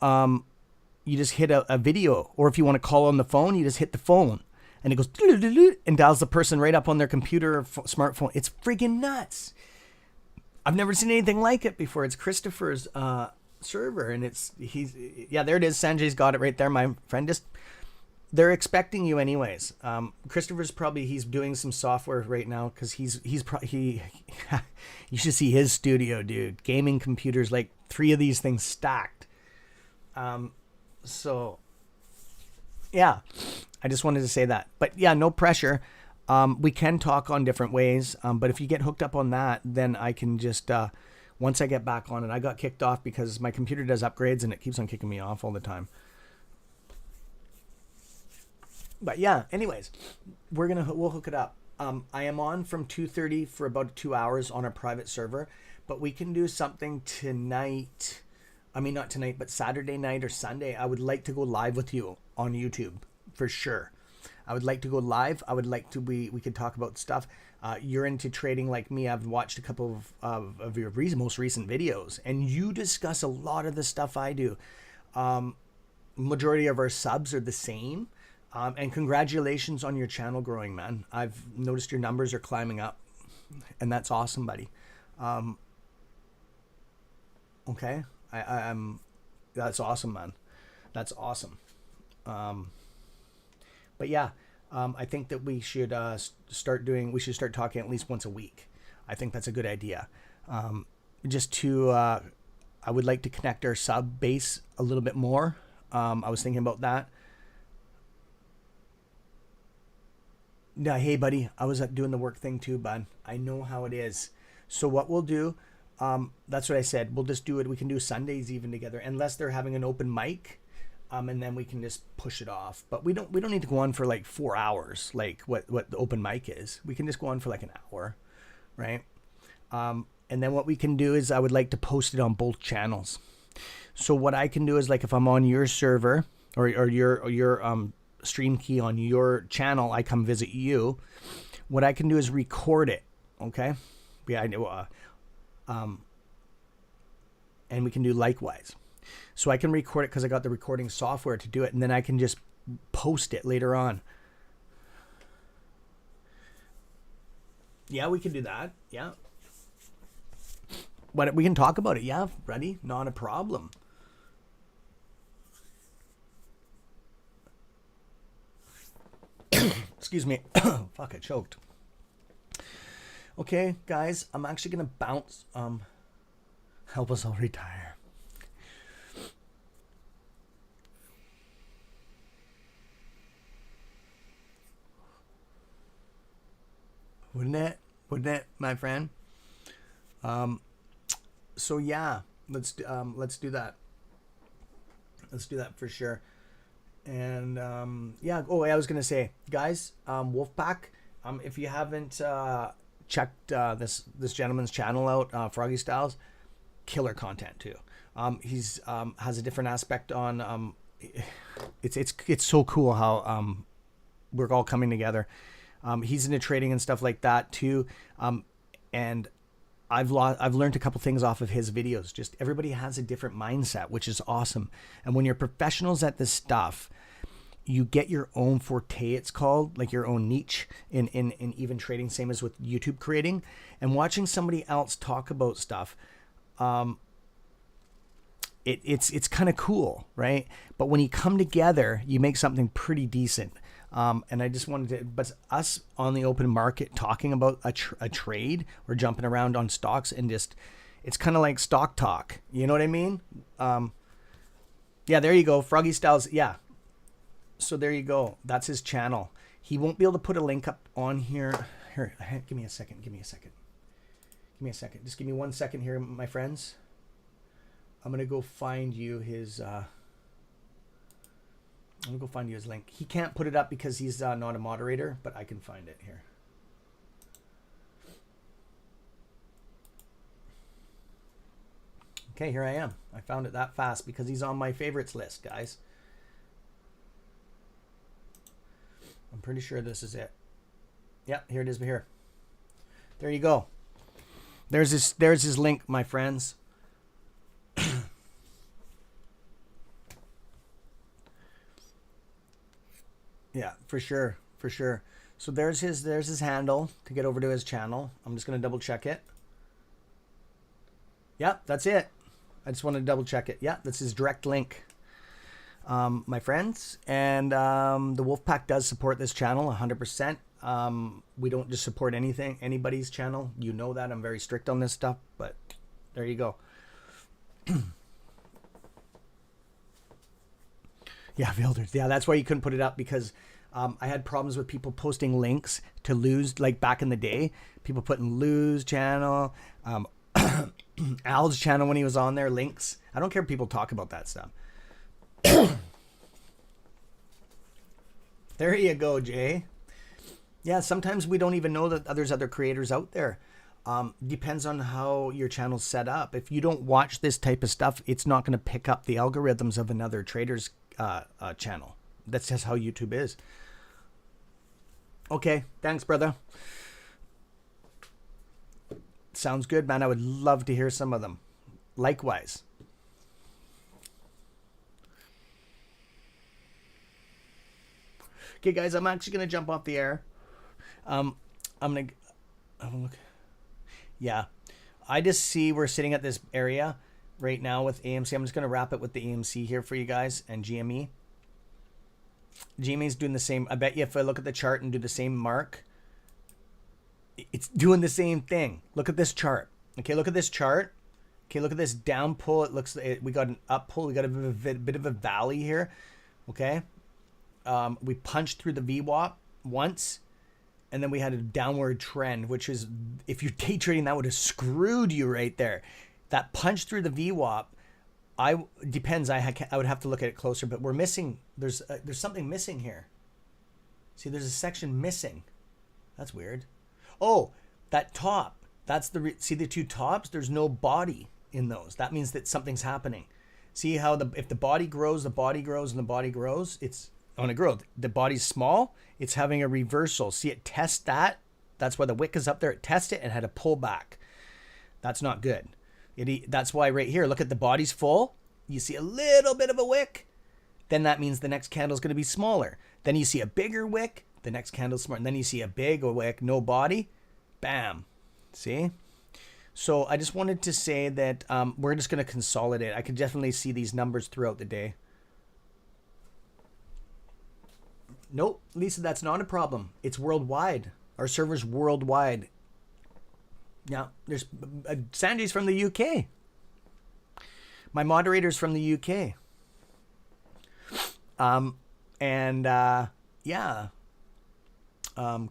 you just hit a video, or if you want to call on the phone, you just hit the phone, and it goes and dials the person right up on their computer or smartphone. It's friggin' nuts. I've never seen anything like it before. It's Christopher's server, and there it is. Sanjay's got it right there, my friend. They're expecting you anyways. Christopher's he's doing some software right now because you should see his studio, dude. Gaming computers, like 3 of these things stacked. So yeah, I just wanted to say that. But yeah, no pressure. We can talk on different ways. But if you get hooked up on that, then I can just, once I get back on it, I got kicked off because my computer does upgrades and it keeps on kicking me off all the time. But yeah, anyways, we'll hook it up. I am on from 2:30 for about 2 hours on a private server, but we can do something tonight. I mean, not tonight, but Saturday night or Sunday. I would like to go live with you on YouTube for sure. I would like to go live. I would like to we could talk about stuff. You're into trading like me. I've watched a couple of your most recent videos, and you discuss a lot of the stuff I do. Majority of our subs are the same. And congratulations on your channel growing, man. I've noticed your numbers are climbing up, and that's awesome, buddy. Okay, I'm. That's awesome, man. That's awesome. But yeah, I think that we should start talking at least once a week. I think that's a good idea. I would like to connect our sub base a little bit more. I was thinking about that. Yeah, hey buddy, I was doing the work thing too, bud. I know how it is. So what we'll do, that's what I said. We'll just do it. We can do Sundays even together, unless they're having an open mic, and then we can just push it off. But we don't need to go on for like 4 hours, like what the open mic is. We can just go on for like an hour, right? And then what we can do is I would like to post it on both channels. So what I can do is, like, if I'm on your server or your stream key on your channel, I come visit you. What I can do is record it. Okay. Yeah, I know. And we can do likewise. So I can record it because I got the recording software to do it, and then I can just post it later on. Yeah, we can do that. Yeah. But we can talk about it. Yeah, ready? Not a problem. Excuse me. Fuck, I choked. Okay, guys, I'm actually going to bounce. Help us all retire. Wouldn't it? Wouldn't it, my friend? So yeah, let's do that. Let's do that for sure. And yeah. Oh, I was gonna say, guys, Wolfpack. If you haven't checked this gentleman's channel out, Froggy Styles, killer content too. He's has a different aspect on. It's so cool how we're all coming together. He's into trading and stuff like that too. And I've learned a couple things off of his videos. Just everybody has a different mindset, which is awesome. And when you're professionals at this stuff, you get your own forte, it's called, like your own niche in even trading, same as with YouTube creating. And watching somebody else talk about stuff, it's kind of cool, right? But when you come together, you make something pretty decent. And I just wanted to, but us on the open market talking about a trade, we're jumping around on stocks and just, it's kind of like stock talk. You know what I mean? Yeah, there you go. Froggy Styles. Yeah. So there you go. That's his channel. He won't be able to put a link up on here. Here, give me a second. Just give me 1 second here, my friends. I'm going to go find you his, I'm gonna go find you his link. He can't put it up because he's not a moderator, but I can find it here. Okay, here I am. I found it that fast because he's on my favorites list, guys. I'm pretty sure this is it. Yep, here it is here. There you go. There's his link, my friends. Yeah, for sure. So there's his handle to get over to his channel. I'm just going to double check it. Yep, that's it. I just want to double check it. Yeah, that's his direct link, my friends. And the Wolfpack does support this channel 100%. We don't just support anybody's channel. You know that. I'm very strict on this stuff, but there you go. Yeah, builders. Yeah, that's why you couldn't put it up because I had problems with people posting links to Lou's, like back in the day. People putting Lou's channel, Al's channel when he was on there, links. I don't care if people talk about that stuff. There you go, Jay. Yeah, sometimes we don't even know that there's other creators out there. Depends on how your channel's set up. If you don't watch this type of stuff, it's not going to pick up the algorithms of another trader's channel. That's just how YouTube is. Okay, thanks, brother. Sounds good, man. I would love to hear some of them. Likewise. Okay, guys, I'm actually going to jump off the air. I'm going to look. Yeah. I just see we're sitting at this area right now with AMC. I'm just going to wrap it with the AMC here for you guys and GME. GME is doing the same. I bet you if I look at the chart and do the same mark, it's doing the same thing. Look at this chart. Okay, look at this chart. Okay, look at this down pull. It looks like we got an up pull. We got a bit of a valley here. Okay. We punched through the VWAP once, and then we had a downward trend, which is, if you're day trading, that would have screwed you right there. That punch through the VWAP, depends. I would have to look at it closer, but we're missing. There's something missing here. See, there's a section missing. That's weird. Oh, that top. That's see the two tops. There's no body in those. That means that something's happening. See how if the body grows, the body grows, and the body grows. It's on a growth. The body's small. It's having a reversal. See it test that. That's why the wick is up there. It tested it and had a pull back. That's not good. That's why right here, look at the body's full. You see a little bit of a wick. Then that means the next candle is going to be smaller. Then you see a bigger wick. The next candle's smaller. And then you see a big wick, no body. Bam. See? So I just wanted to say that we're just going to consolidate. I can definitely see these numbers throughout the day. Nope, Lisa, that's not a problem. It's worldwide. Our server's worldwide. Now, there's Sanjay's from the UK. My moderator's from the UK. Yeah.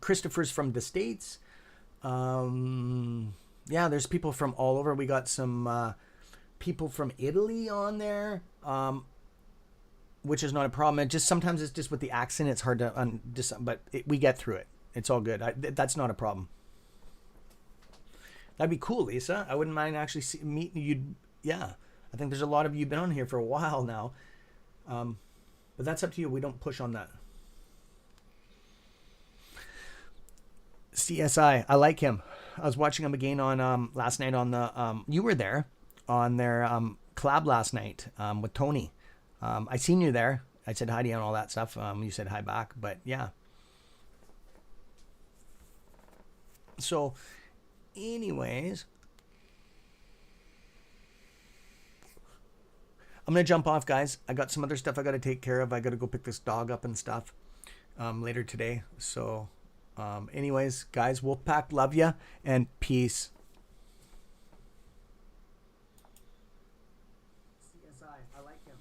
Christopher's from the States. Yeah, there's people from all over. We got some people from Italy on there, which is not a problem. It just sometimes it's just with the accent, it's hard to but we get through it. It's all good. That's not a problem. That'd be cool, Lisa. I wouldn't mind actually meeting you. Yeah, I think there's a lot of you been on here for a while now, but that's up to you. We don't push on that. CSI, I like him. I was watching him again on last night on the you were there on their collab last night with Tony. I seen you there. I said hi to you and all that stuff. You said hi back, but yeah. So, anyways, I'm gonna jump off, guys. I got some other stuff I gotta take care of. I gotta go pick this dog up and stuff later today. So, anyways, guys, Wolfpack, love ya and peace. CSI, I like him.